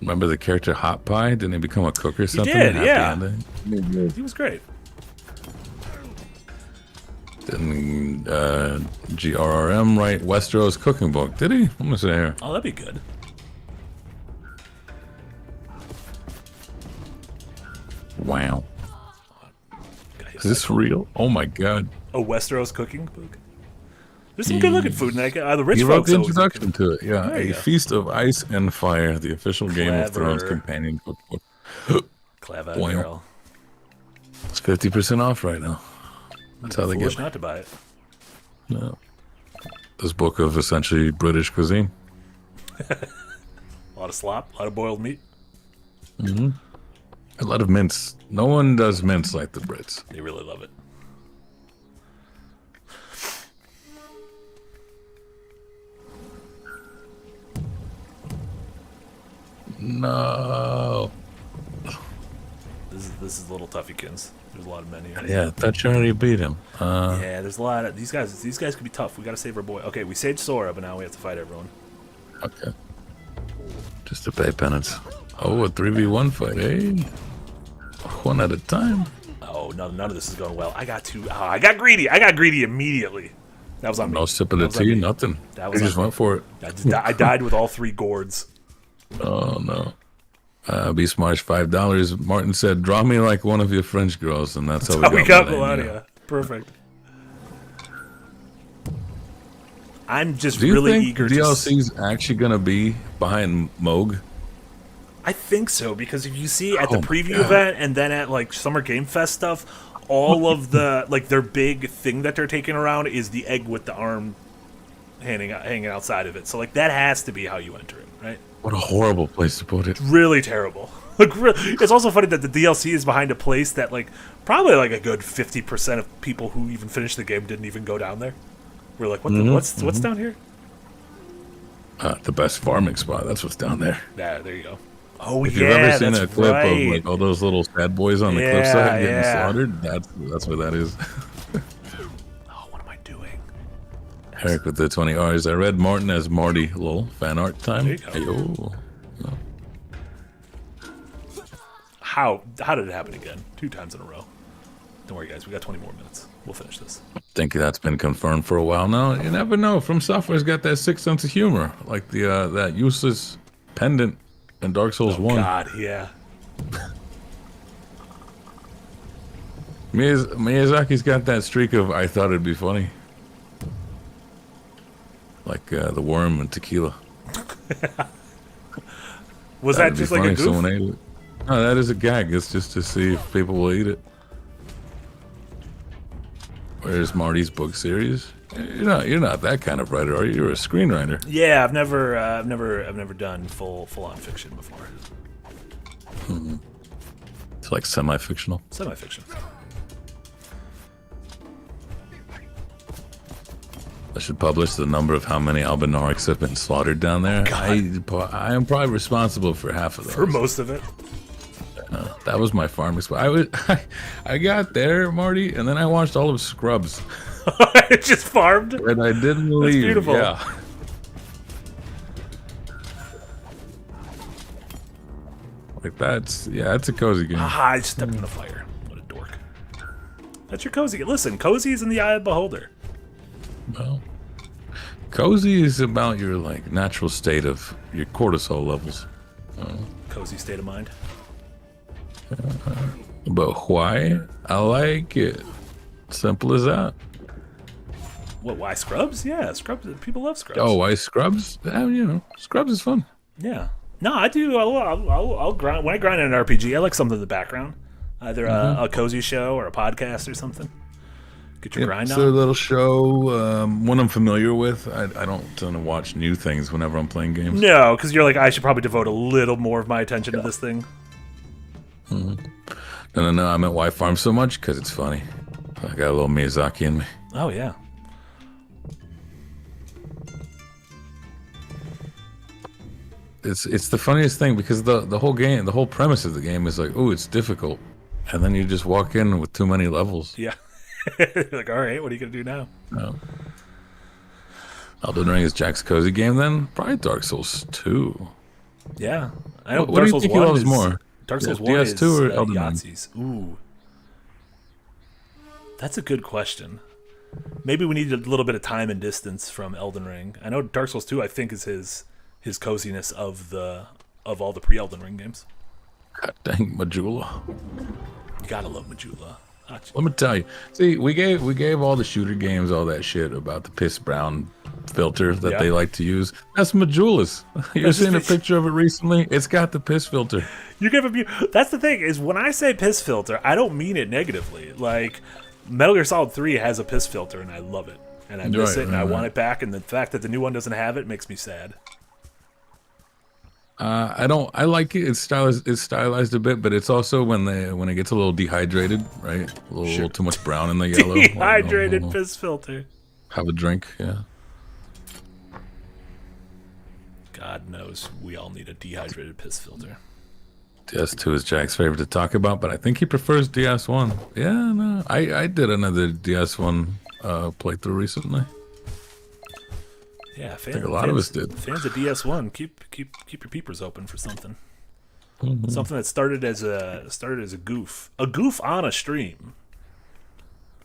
Remember the character Hot Pie? Didn't he become a cook or something? He did, Happy yeah. ending? He was great. Didn't GRRM write Westeros cooking book? Did he? I'm gonna say here. Oh, that'd be good. Wow. Is this real? Oh my god. A Westeros cooking book? There's some good looking food in that. The rich He wrote folks the always introduction to it. Yeah, There you A go. Feast of Ice and Fire, the official Game of Thrones Clever. companion cookbook. Clever Wow. girl. It's 50% off right now. That's how they Foolish get. not to buy it. No. This book of essentially British cuisine. A lot of slop, a lot of boiled meat. A lot of mince. No one does mince like the Brits. They really love it. No. This is a little toughykins. There's a lot of men here. Yeah, I thought you already beat him. Yeah, there's a lot of these guys. These guys could be tough. We gotta save our boy. Okay, we saved Sora, but now we have to fight everyone. Okay. Just to pay penance. Oh, a 3v1 fight, eh? One at a time. Oh, none of this is going well. I got greedy. I got greedy immediately. That was on me. No sip of the That was on tea, me. nothing. That was You on just me. went for it. I died with all 3 gourds. Oh, no. Beast Marsh, $5. Martin said, draw me like one of your French girls, and that's how We got Melania. Melania. Perfect. I'm just Do you really think eager DLC's actually going to be behind Moog? I think so, because if you see at the Oh my preview God. event and then at like Summer Game Fest stuff, all of the like their big thing that they're taking around is the egg with the arm hanging outside of it. So like that has to be how you enter it, right? What a horrible place to put it. Really terrible. Like it's also funny that the DLC is behind a place that like probably like a good 50% of people who even finished the game didn't even go down there. We're like, what's down here? The best farming spot. That's what's down there. Yeah, there you go. Oh If yeah, you've ever seen that's a clip right. of like all those little sad boys on the Yeah, cliffside getting yeah. slaughtered, that's what that is. Oh, what am I doing? Eric with the 20 R's. I read Martin as Marty. Lol. Fan art time. There you go. Ayo. How did it happen again? 2 times in a row. Don't worry, guys. We got 20 more minutes. We'll finish this. I think that's been confirmed for a while now. You never know. From Software's got that sixth sense of humor, like the that useless pendant in Dark Souls 1. God, yeah. Miyazaki's got that streak of I thought it'd be funny, like the worm and tequila. Was That'd that be just like funny a if goof? someone ate it. No, that is a gag. It's just to see if people will eat it. Where's Marty's book series? You're not that kind of writer, are you? You're a screenwriter. Yeah, I've never done full on fiction before. It's like semi-fictional. Semi-fiction. I should publish the number of how many albinorics have been slaughtered down there. I am probably responsible for half of those. For most of it. That was my farming spot. I got there, Marty, and then I watched all of Scrubs, It just farmed. and I didn't leave. beautiful. Yeah. Like that's a cozy game. Ah, I stepped in the fire. What a dork. That's your cozy. Listen, cozy is in the eye of the beholder. Well, cozy is about your like natural state of your cortisol levels. Cozy state of mind. But why? I like it. Simple as that. What? Why Scrubs? Yeah, Scrubs. People love Scrubs. Oh, why Scrubs? Scrubs is fun. Yeah. No, I do. I'll grind when I grind in an RPG. I like something in the background, either a cozy show or a podcast or something. Get your grind It's on. a little show, one I'm familiar with. I don't tend to watch new things whenever I'm playing games. No, because you're like, I should probably devote a little more of my attention to this thing. No, I meant why farm so much because it's funny. I got a little Miyazaki in me. Oh yeah. It's the funniest thing because the whole game, the whole premise of the game is like, oh, it's difficult, and then you just walk in with too many levels. Yeah. Like, all right, what are you gonna do now? Elden Ring is Jack's cozy game. Then probably Dark Souls 2. Yeah, I know. What Dark do you Souls think he 1 loves is more? Dark Souls Yeah, 1 DS2 is or Elden Ring? Yahtzee's. Ooh, that's a good question. Maybe we need a little bit of time and distance from Elden Ring. I know Dark Souls 2, I think, is his coziness of all the pre-Elden Ring games. God dang, Majula. You gotta love Majula. Let me tell you. See, we gave all the shooter games all that shit about the piss brown filter that they like to use. That's Majula's. You've seen a picture of it recently. It's got the piss filter. You give a That's the thing is when I say piss filter, I don't mean it negatively. Like Metal Gear Solid 3 has a piss filter, and I love it, and I miss it, and I want it back. And the fact that the new one doesn't have it makes me sad. I don't. I like it. It's stylized a bit, but it's also when it gets a little dehydrated, right? A little too much brown in the yellow. Dehydrated piss filter. Have a drink, yeah. God knows we all need a dehydrated piss filter. DS2 is Jack's favorite to talk about, but I think he prefers DS1. Yeah, no, I did another DS1 playthrough recently. Yeah, I think a lot of us did. Fans of DS1, keep your peepers open for something. Something that started as a goof on a stream,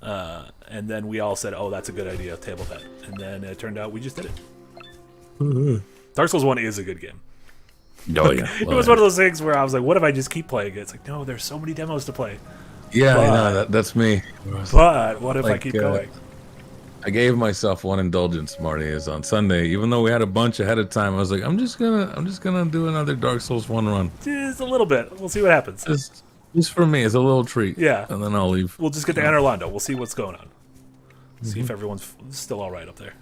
and then we all said, "Oh, that's a good idea, table that," and then it turned out we just did it. Dark Souls 1 is a good game. Oh yeah, it was one of those things where I was like, "What if I just keep playing it?" It's like, no, there's so many demos to play. Yeah, I know that's me. But what if I keep going? I gave myself one indulgence, Marty, is on Sunday. Even though we had a bunch ahead of time, I was like, I'm just gonna do another Dark Souls 1 run. Just a little bit. We'll see what happens. Just for me, it's a little treat. Yeah, and then I'll leave. We'll just get to Anor Londo. We'll see what's going on. See if everyone's still all right up there.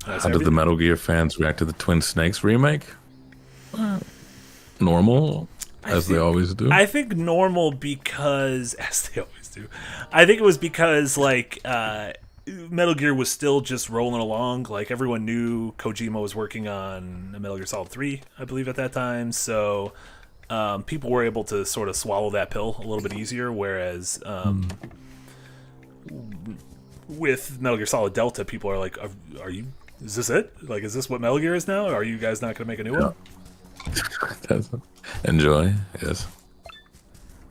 How did the Metal Gear fans react to the Twin Snakes remake? Normal, as they always do. I think normal because, as they always do, I think it was because, like, Metal Gear was still just rolling along. Like, everyone knew Kojima was working on Metal Gear Solid 3, I believe, at that time. So, people were able to sort of swallow that pill a little bit easier, whereas with Metal Gear Solid Delta, people are like, is this it? Like, is this what Metal Gear is now? Are you guys not going to make a new one? Enjoy, yes.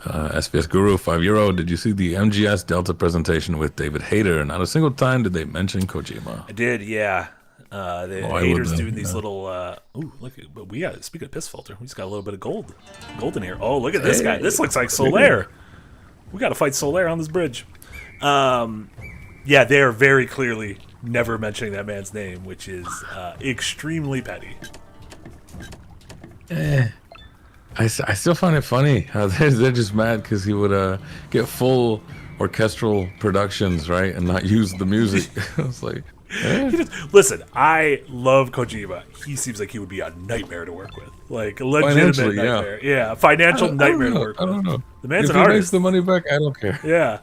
SBS Guru, 5 €. Did you see the MGS Delta presentation with David Hayter? Not a single time did they mention Kojima. I did, yeah. The Hayter's doing these little. Ooh, look! But we got. Speaking of piss filter, we just got a little bit of gold in here. Oh, look at this guy! This looks like Solaire. We got to fight Solaire on this bridge. Yeah, they are very clearly never mentioning that man's name, which is extremely petty. I still find it funny how they're just mad because he would get full orchestral productions, right, and not use the music. It's like, listen, I love Kojima. He seems like he would be a nightmare to work with, like a legitimate nightmare. Yeah, financial nightmare to work with. I don't know. The man's an artist. If he makes the money back, I don't care. Yeah.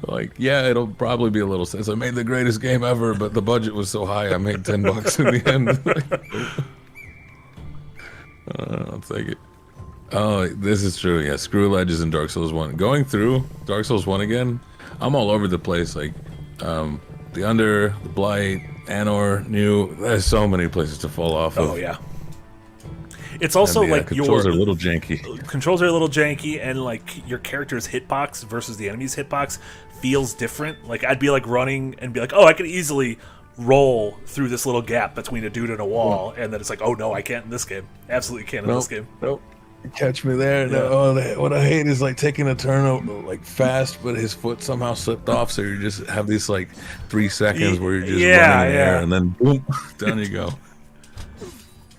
Like, yeah, it'll probably be a little sense. I made the greatest game ever, but the budget was so high, I made $10 in the end. I'll take it. Oh, this is true. Yeah, Screw Ledges in Dark Souls 1. Going through Dark Souls 1 again, I'm all over the place. Like, the Under, the Blight, Anor, New. There's so many places to fall off of. Oh, yeah. It's also like controls are a little janky. Controls are a little janky, and like your character's hitbox versus the enemy's hitbox feels different. Like I'd be like running and be like, oh, I could easily roll through this little gap between a dude and a wall, and then it's like, oh no, I can't in this game. Absolutely can't in this game. Nope. Catch me there. Yeah. No, what I hate is like taking a turn like fast, but his foot somehow slipped off, so you just have these like 3 seconds where you're just running in the air, and then boom, down you go.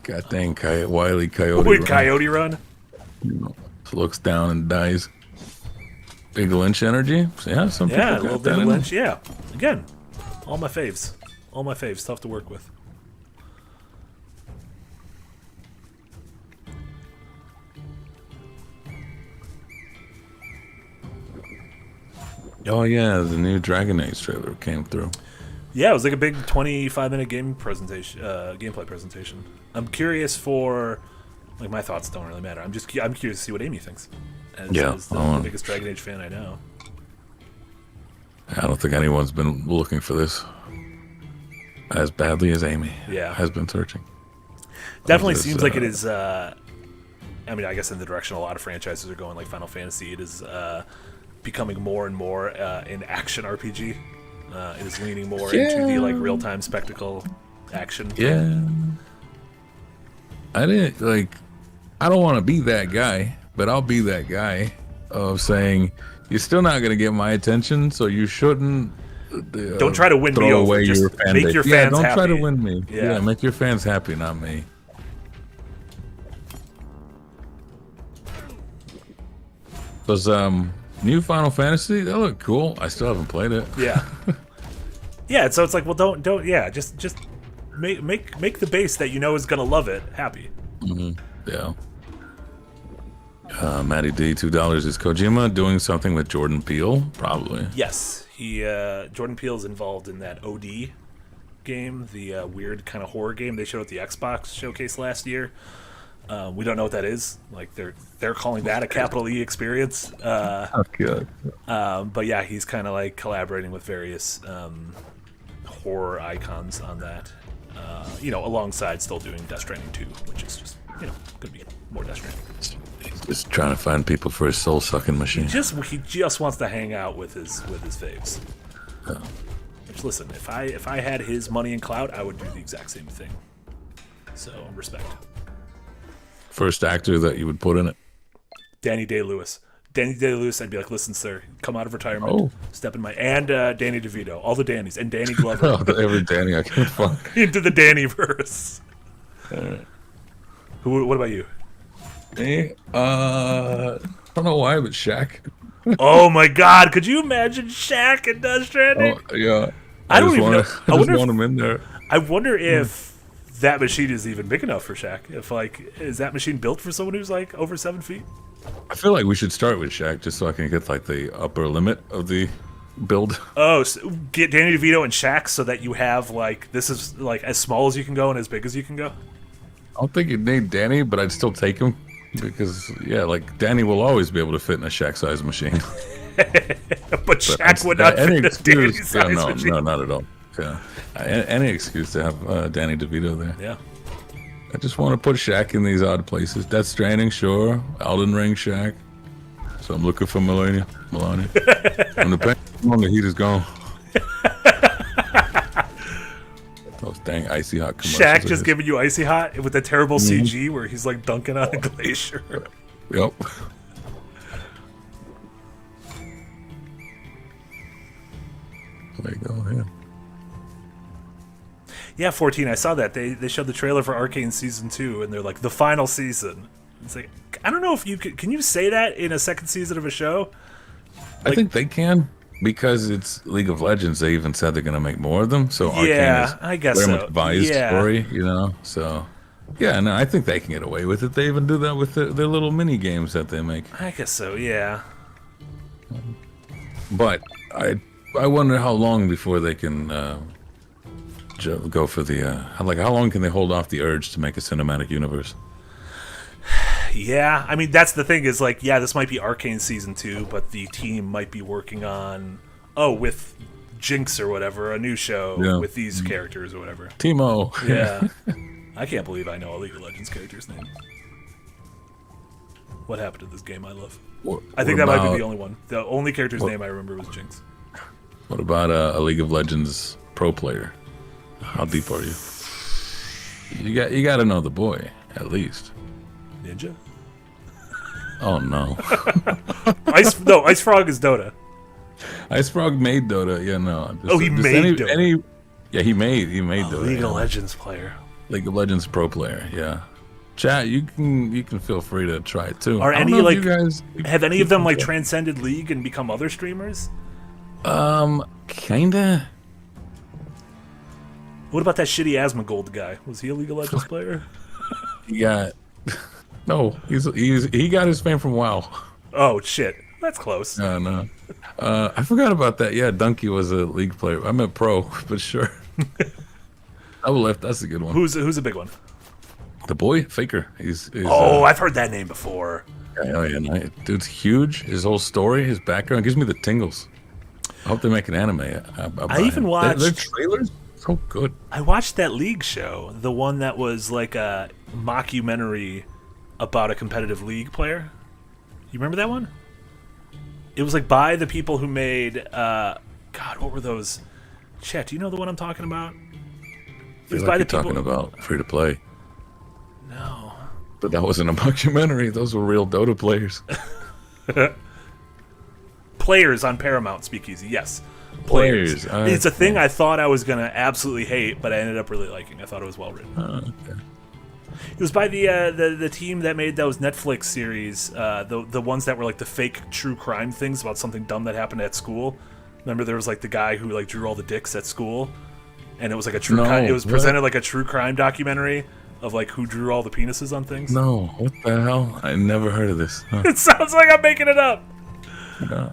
God dang, Wily Coyote Run. Looks down and dies. Big Lynch energy. Yeah, some people got a little bit of Lynch. Yeah, again, all my faves. Tough to work with. Oh yeah, the new Dragon Age trailer came through. Yeah, it was like a big 25-minute game presentation, gameplay presentation. I'm curious for, like, my thoughts don't really matter. I'm curious to see what Amy thinks. As the biggest Dragon Age fan I know. I don't think anyone's been looking for this as badly as Amy has been searching. Definitely seems like it is. I mean, I guess in the direction a lot of franchises are going, like Final Fantasy, it is becoming more and more an action RPG. It is leaning more into the like real-time spectacle action. Yeah. I don't want to be that guy, but I'll be that guy of saying, you're still not going to get my attention, so you shouldn't don't try to win me over. Just make your fans happy. Don't try to win me. Yeah, make your fans happy, not me. Those new Final Fantasy, they look cool. I still haven't played it. Yeah. Yeah, so it's like, well, don't just make the base that you know is gonna love it happy. Mm-hmm. Yeah. Matty D, $2. Is Kojima doing something with Jordan Peele? Probably. Yes, Jordan Peele's involved in that OD game, the weird kind of horror game they showed at the Xbox showcase last year. We don't know what that is. Like they're calling that a capital E experience. Good. But yeah, he's kind of like collaborating with various horror icons on that. Alongside still doing Death Stranding 2, which is just gonna be more Death Stranding. He's just trying to find people for his soul sucking machine. He just wants to hang out with his faves. Oh. Which, listen, if I had his money and clout, I would do the exact same thing. So respect. First actor that you would put in it? Danny Day-Lewis. Danny Day-Lewis, I'd be like, listen, sir, come out of retirement, step in my... And Danny DeVito, all the Dannys, and Danny Glover. Every Danny I can find. Into the Danny-verse. All right. What about you? Me? I don't know why, but Shaq. Oh my God, could you imagine Shaq in Death Stranding? Oh, yeah. I don't even know. I just want him in there. I wonder if that machine is even big enough for Shaq. If, like, is that machine built for someone who's, like, over 7 feet? I feel like we should start with Shaq just so I can get, like, the upper limit of the build. Oh, so get Danny DeVito and Shaq so that you have, like, this is, like, as small as you can go and as big as you can go? I don't think you'd need Danny, but I'd still take him. Because, yeah, like, Danny will always be able to fit in a Shaq-sized machine. but Shaq would not fit in a Danny-sized machine. No, not at all. Yeah. Any excuse to have Danny DeVito there. Yeah. I just want to put Shaq in these odd places. Death Stranding, sure. Elden Ring, Shaq. So I'm looking for Melania. When the pain on, the heat is gone. Those dang icy hot commercials. Shaq just giving you icy hot with the terrible CG where he's like dunking on a glacier. Yep. There you go, yeah. Yeah, 14, I saw that. They showed the trailer for Arcane Season 2, and they're like, the final season. It's like, I don't know if you can you say that in a second season of a show? Like, I think they can, because it's League of Legends. They even said they're going to make more of them, so Arcane is I guess very so. much biased story, so... Yeah, no, I think they can get away with it. They even do that with their little mini games that they make. I guess so, yeah. But I wonder how long before they can go for the how long can they hold off the urge to make a cinematic universe? Yeah, I mean that's the thing is like, yeah, this might be Arcane Season 2, but the team might be working on with Jinx or whatever, a new show with these characters or whatever. Teemo. Yeah. I can't believe I know a League of Legends character's name. What happened to this game I love? I think that might be the only one. The only character's name I remember was Jinx. What about a League of Legends pro player? How deep are you? You got to know the boy, at least. Ninja? Oh, no. Ice Frog is Dota. Ice Frog made Dota. Yeah, no. He made Dota. He made Dota. League of Legends player. League of Legends pro player, yeah. Chat, you can feel free to try it too. Are any like have any of them like transcended League and become other streamers? Kinda. What about that shitty Asmongold guy? Was he a League of Legends player? No, he got his fame from WoW. Oh shit. That's close. No. I forgot about that. Yeah, Donkey was a league player. I meant pro, but sure. Double F, that's a good one. Who's a big one? The boy, Faker. He's I've heard that name before. yeah. Dude's huge. His whole story, his background gives me the tingles. I hope they make an anime. I even watched their trailers. So good. I watched that league show, the one that was like a mockumentary about a competitive league player. You remember that one? It was like by the people who made God, what were those? Chet, do you know the one I'm talking about? It was by the people talking about free to play. No. But that wasn't a documentary. Those were real Dota players. Players on Paramount Speakeasy, yes. Players. It's a thing I thought I was gonna absolutely hate, but I ended up really liking. I thought it was well written. Okay. It was by the team that made those Netflix series, the ones that were like the fake true crime things about something dumb that happened at school. Remember, there was like the guy who like drew all the dicks at school, and it was like it was presented like a true crime documentary of like who drew all the penises on things. No, what the hell? I never heard of this. Huh. It sounds like I'm making it up.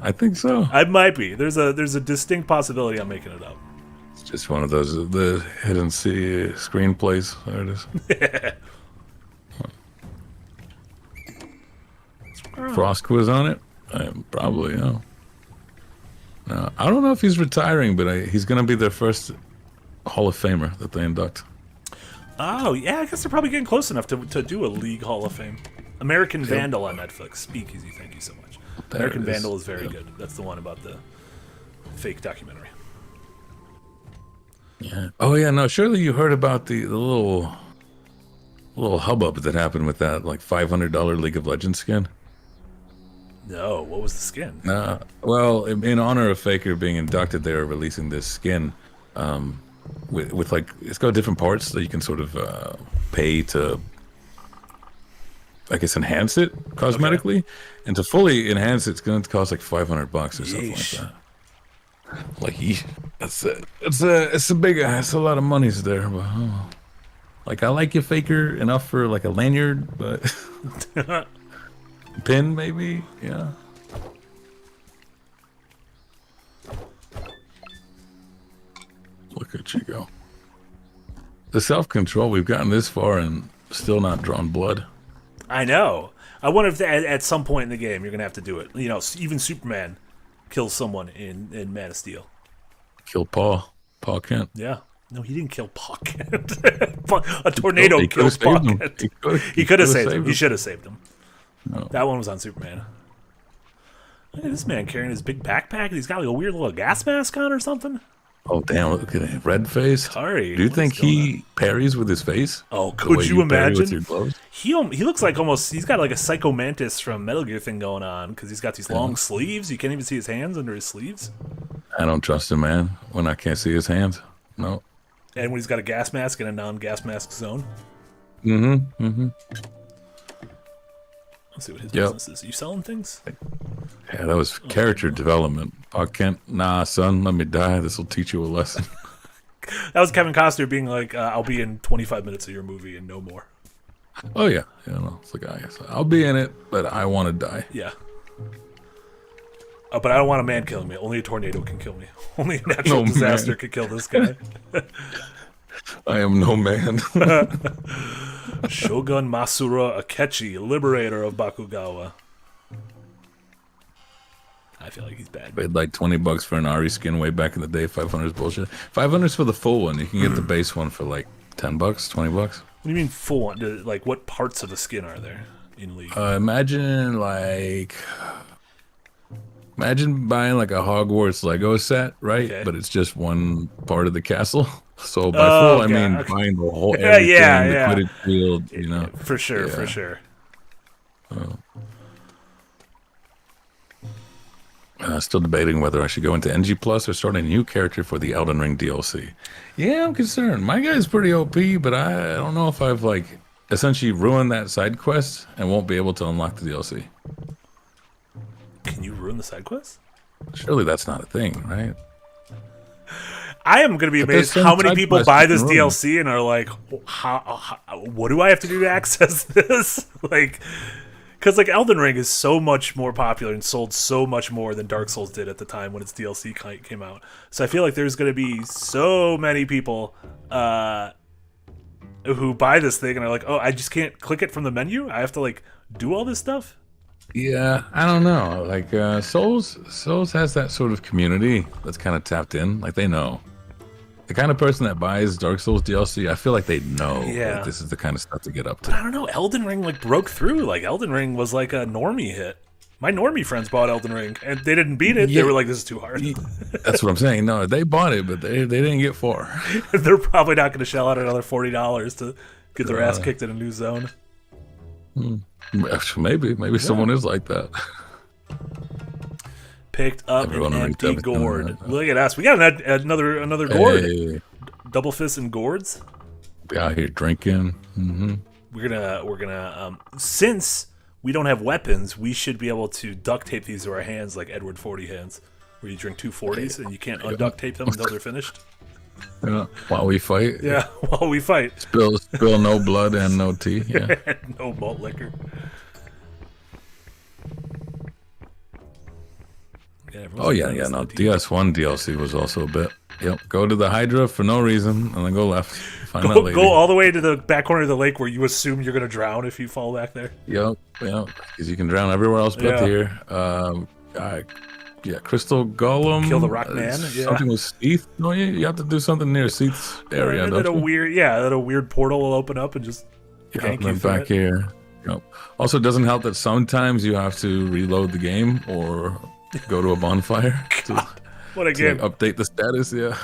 I think so. I might be. There's a distinct possibility I'm making it up. It's just one of those the hidden screenplays. There it is. Frost was on it. Probably, yeah. No, I don't know if he's retiring, but he's going to be their first Hall of Famer that they induct. Oh, yeah, I guess they're probably getting close enough to do a League Hall of Fame. American Vandal on Netflix. Speakeasy, thank you so much. American Vandal is very good. That's the one about the fake documentary. Yeah. Oh, yeah, no, surely you heard about the little hubbub that happened with that, like, $500 League of Legends skin? No, what was the skin? Well, in honor of Faker being inducted, they are releasing this skin with like, it's got different parts that you can sort of pay to, I guess, enhance it cosmetically. Okay. And to fully enhance it, it's going to cost like $500 or something like that. Like, it's a lot of money's there. But, like, I like you, Faker, enough for like a lanyard, but pin maybe, yeah. Look at you go. The self-control, we've gotten this far and still not drawn blood. I know. I wonder if at some point in the game you're going to have to do it. You know, even Superman kills someone in Man of Steel. Killed Paul Kent. Yeah. No, he didn't kill Paul Kent. A tornado killed Paul Kent. He could have saved him. He should have saved him. No. That one was on Superman. Look at this man carrying his big backpack, and he's got like a weird little gas mask on or something. Oh, damn, look at that. Red face. Sorry. Do you think he parries with his face? Oh, could you imagine? He looks like almost, he's got like a Psycho Mantis from Metal Gear thing going on, because he's got these long sleeves. You can't even see his hands under his sleeves. I don't trust him, man, when I can't see his hands. No. And when he's got a gas mask in a non-gas mask zone. Mm-hmm. Let's see what his business is. Are you selling things? Yeah, that was character development. Paul Kent, nah, son, let me die. This will teach you a lesson. That was Kevin Costner being like, I'll be in 25 minutes of your movie and no more. Oh, yeah. No, it's the guy. I'll be in it, but I want to die. Yeah. But I don't want a man killing me. Only a tornado can kill me. Only a natural disaster could kill this guy. I am no man. Shogun Masura Akechi, liberator of Bakugawa. I feel like he's bad. Paid like $20 for an Ari skin way back in the day. 500 is bullshit. 500 is for the full one. You can get the base one for like $10, $20. What do you mean full one? Like, what parts of the skin are there in League? Imagine buying like a Hogwarts Lego set, right? Okay. But it's just one part of the castle. So by full, I mean buying the whole everything, the Quidditch field, you know. For sure. Still debating whether I should go into NG Plus or start a new character for the Elden Ring DLC. Yeah, I'm concerned. My guy's pretty OP, but I don't know if I've like essentially ruined that side quest and won't be able to unlock the DLC. Can you ruin the side quest? Surely that's not a thing, right? I am going to be amazed how many people buy this DLC and are like, what do I have to do to access this? Like, Because like Elden Ring is so much more popular and sold so much more than Dark Souls did at the time when its DLC came out. So I feel like there's going to be so many people who buy this thing and are like, oh, I just can't click it from the menu. I have to like do all this stuff. Yeah, I don't know. Like Souls has that sort of community that's kind of tapped in. Like they know. The kind of person that buys Dark Souls DLC, I feel like they know that this is the kind of stuff to get up to. But I don't know. Elden Ring like broke through. Like Elden Ring was like a normie hit. My normie friends bought Elden Ring and they didn't beat it. Yeah. They were like, "This is too hard." That's what I'm saying. No, they bought it, but they didn't get far. They're probably not going to shell out another $40 to get their ass kicked in a new zone. Maybe someone is like that. Picked up an empty gourd. Look at us. We got another gourd. Hey. Double fists and gourds. Be out here drinking. Mm-hmm. We're gonna since we don't have weapons, we should be able to duct tape these to our hands like Edward 40 hands, where you drink 2 40s and you can't unduct tape them until they're finished. Yeah, while we fight. Yeah, while we fight. Spill no blood and no tea. Yeah. No malt liquor. Yeah, no, DS1 DLC was also a bit. Yep, go to the Hydra for no reason, and then go left. Find that lady. Go all the way to the back corner of the lake where you assume you're going to drown if you fall back there. Yep, because you can drown everywhere else but here. Crystal Golem. Kill the Rock Man. Something with Seath. No, you have to do something near Seath's area. And then a weird portal will open up and just gank you back here. Yep. Also, it doesn't help that sometimes you have to reload the game or go to a bonfire what a game. To update the status. Yeah.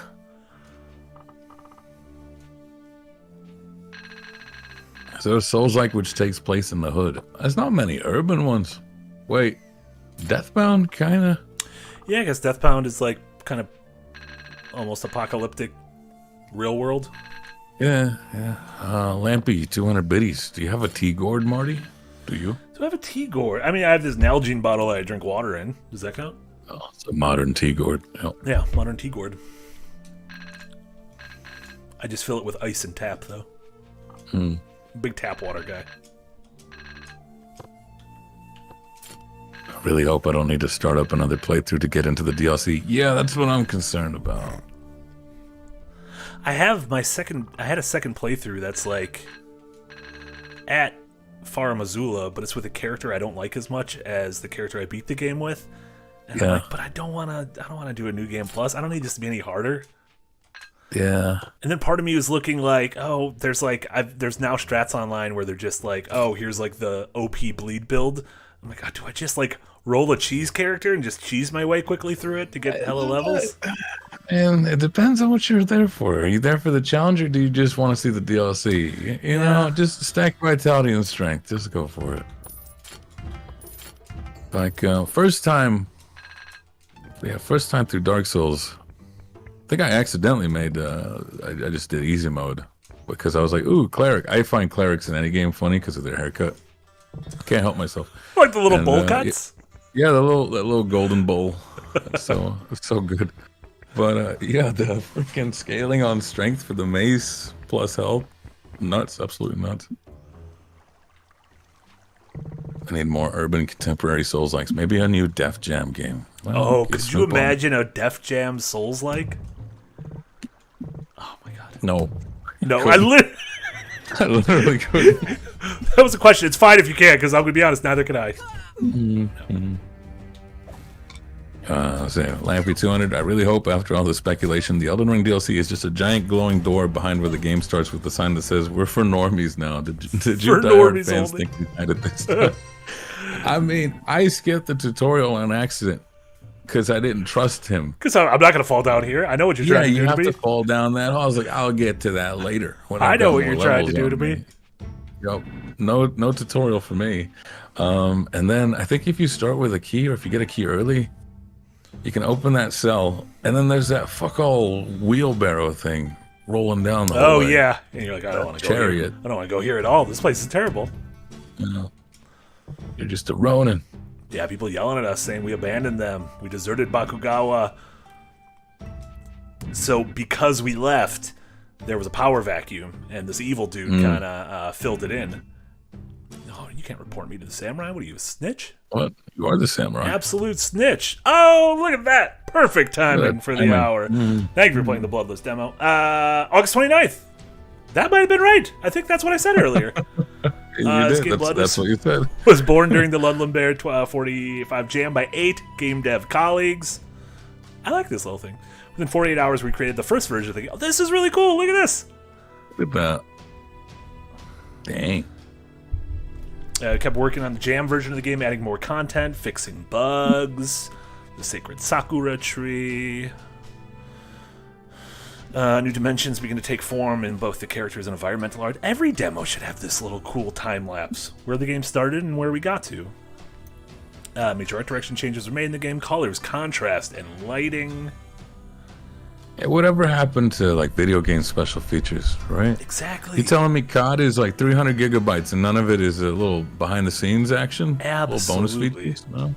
So there's Soulslike, which takes place in the hood. There's not many urban ones. Wait, Deathbound kind of. Yeah, I guess Deathbound is like kind of almost apocalyptic, real world. Yeah. Lampy, 200 biddies. Do you have a tea gourd, Marty? Do you? Do I have a tea gourd? I mean, I have this Nalgene bottle that I drink water in. Does that count? Oh, it's a modern tea gourd. Yep. Yeah, modern tea gourd. I just fill it with ice and tap, though. Big tap water guy. I really hope I don't need to start up another playthrough to get into the DLC. Yeah, that's what I'm concerned about. I had a second playthrough that's like at Farum Azula, but it's with a character I don't like as much as the character I beat the game with. And I'm like, but I don't want to do a new game plus. I don't need this to be any harder. Yeah. And then part of me was looking like, oh, there's now strats online where they're just like, oh, here's like the OP bleed build. I'm like, oh, do I just like roll a cheese character and just cheese my way quickly through it to get hella levels? And it depends on what you're there for. Are you there for the challenge or do you just want to see the DLC? You know, just stack vitality and strength. Just go for it. Like, first time through Dark Souls, I think I accidentally made, I just did easy mode because I was like, ooh, cleric. I find clerics in any game funny because of their haircut. Can't help myself. Like the little bowl cuts? Yeah, that little golden bowl. It's so good. But the freaking scaling on strength for the mace plus health, nuts, absolutely nuts. I need more urban contemporary Souls-likes. Maybe a new Def Jam game. Well, could you imagine a Def Jam Souls-like? Oh my god. No, I literally couldn't. That was a question. It's fine if you can, because I'm going to be honest, neither can I. Lampy 200. I really hope after all the speculation, the Elden Ring DLC is just a giant glowing door behind where the game starts with the sign that says, "We're for normies now." Did you diehard fans think we added this? I mean, I skipped the tutorial on accident because I didn't trust him. Because I'm not going to fall down here. I know what you're trying to do to me. Yeah, you have to fall down that hole. I was like, I'll get to that later. I know what you're trying to do to me. Yep. No tutorial for me. And then I think if you start with a key or if you get a key early, you can open that cell, and then there's that fuck all wheelbarrow thing rolling down the hallway. Oh yeah, and you're like, I don't want to go here. I don't want to go here at all. This place is terrible. You know, you're just a Ronin. Yeah, people yelling at us saying we abandoned them. We deserted Bakugawa. So because we left, there was a power vacuum, and this evil dude kind of filled it in. Oh, you can't report me to the samurai. What are you, a snitch? What? You are the samurai. Absolute snitch. Oh, look at that. Perfect timing for the hour. Thank you for playing the Bloodless demo. August 29th. That might have been right. I think that's what I said earlier. You did. That's what you said. Was born during the Ludlam Bear 45 Jam by 8 game dev colleagues. I like this little thing. Within 48 hours, we created the first version of the game. Oh, this is really cool. Look at this. Look at that. Dang. Kept working on the Jam version of the game, adding more content, fixing bugs, the sacred Sakura tree. New dimensions begin to take form in both the characters and environmental art. Every demo should have this little cool time lapse, where the game started and where we got to. Major art direction changes were made in the game. Colors, contrast, and lighting. Yeah, whatever happened to like video game special features, right? Exactly. You telling me COD is like 300 gigabytes and none of it is a little behind the scenes action? Absolutely. Little bonus features? No?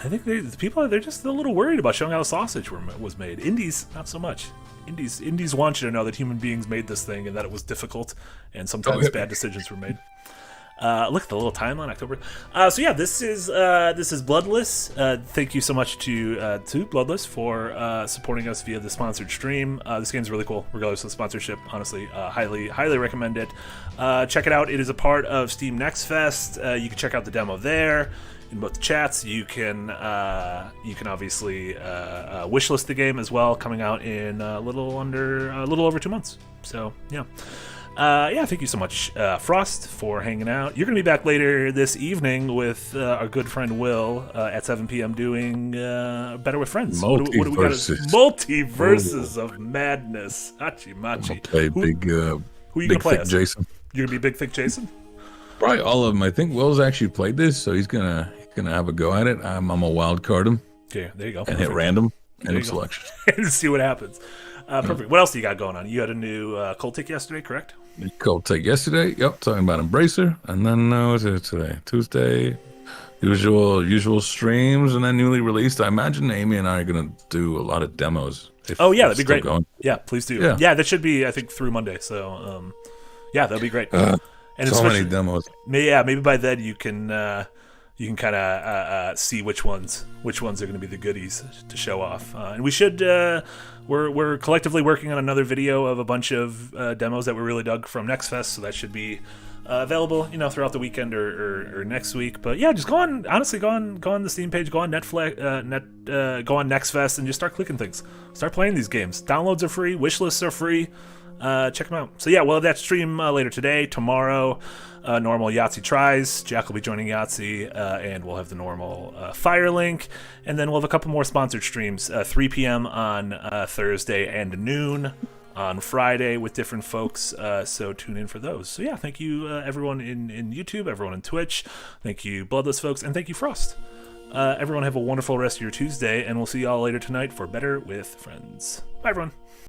I think the people they're just a little worried about showing how the sausage was made. Indies, not so much. Indies want you to know that human beings made this thing and that it was difficult and sometimes bad decisions were made. Look at the little timeline, October. So yeah, this is Bloodless. Thank you so much to Bloodless for supporting us via the sponsored stream. This game's really cool, regardless of the sponsorship. Honestly, highly recommend it. Check it out. It is a part of Steam Next Fest. You can check out the demo there. In both chats, you can obviously wishlist the game as well, coming out in a little over 2 months. So yeah. Thank you so much, Frost, for hanging out. You're going to be back later this evening with our good friend Will at 7 p.m. doing Better with Friends. What do we got? Multiverses of Madness. Hachi Machi. Play who are you going to play as? Jason. You're going to be Big Thick Jason? Probably all of them. I think Will's actually played this, so he's gonna have a go at it. I'm a wild card him. Okay, there you go. And hit random and selection. And see what happens. Perfect. What else do you got going on? You had a new Cold Take yesterday, correct? Cold Take yesterday. Yep, talking about Embracer. And then what's it today? Tuesday. Usual streams, and then newly released. I imagine Amy and I are gonna do a lot of demos. That'd be great. Going. Yeah, please do. Yeah, that should be I think through Monday. So that'd be great. And so many demos. Maybe by then you can kind of see which ones are going to be the goodies to show off. And we should we're collectively working on another video of a bunch of demos that we really dug from Next Fest, so that should be available, throughout the weekend or next week. But yeah, just go on the Steam page, go on Netflix, go on Next Fest, and just start clicking things. Start playing these games. Downloads are free. Wishlists are free. Check them out. So yeah, we'll have that stream later today. Tomorrow, normal Yahtzee tries. Jack will be joining Yahtzee, and we'll have the normal Fire Link. And then we'll have a couple more sponsored streams, 3 p.m. on Thursday and noon on Friday with different folks. So tune in for those. So yeah, thank you everyone in YouTube, everyone in Twitch. Thank you Bloodless folks, and thank you Frost. Everyone have a wonderful rest of your Tuesday, and we'll see y'all later tonight for Better with Friends. Bye everyone.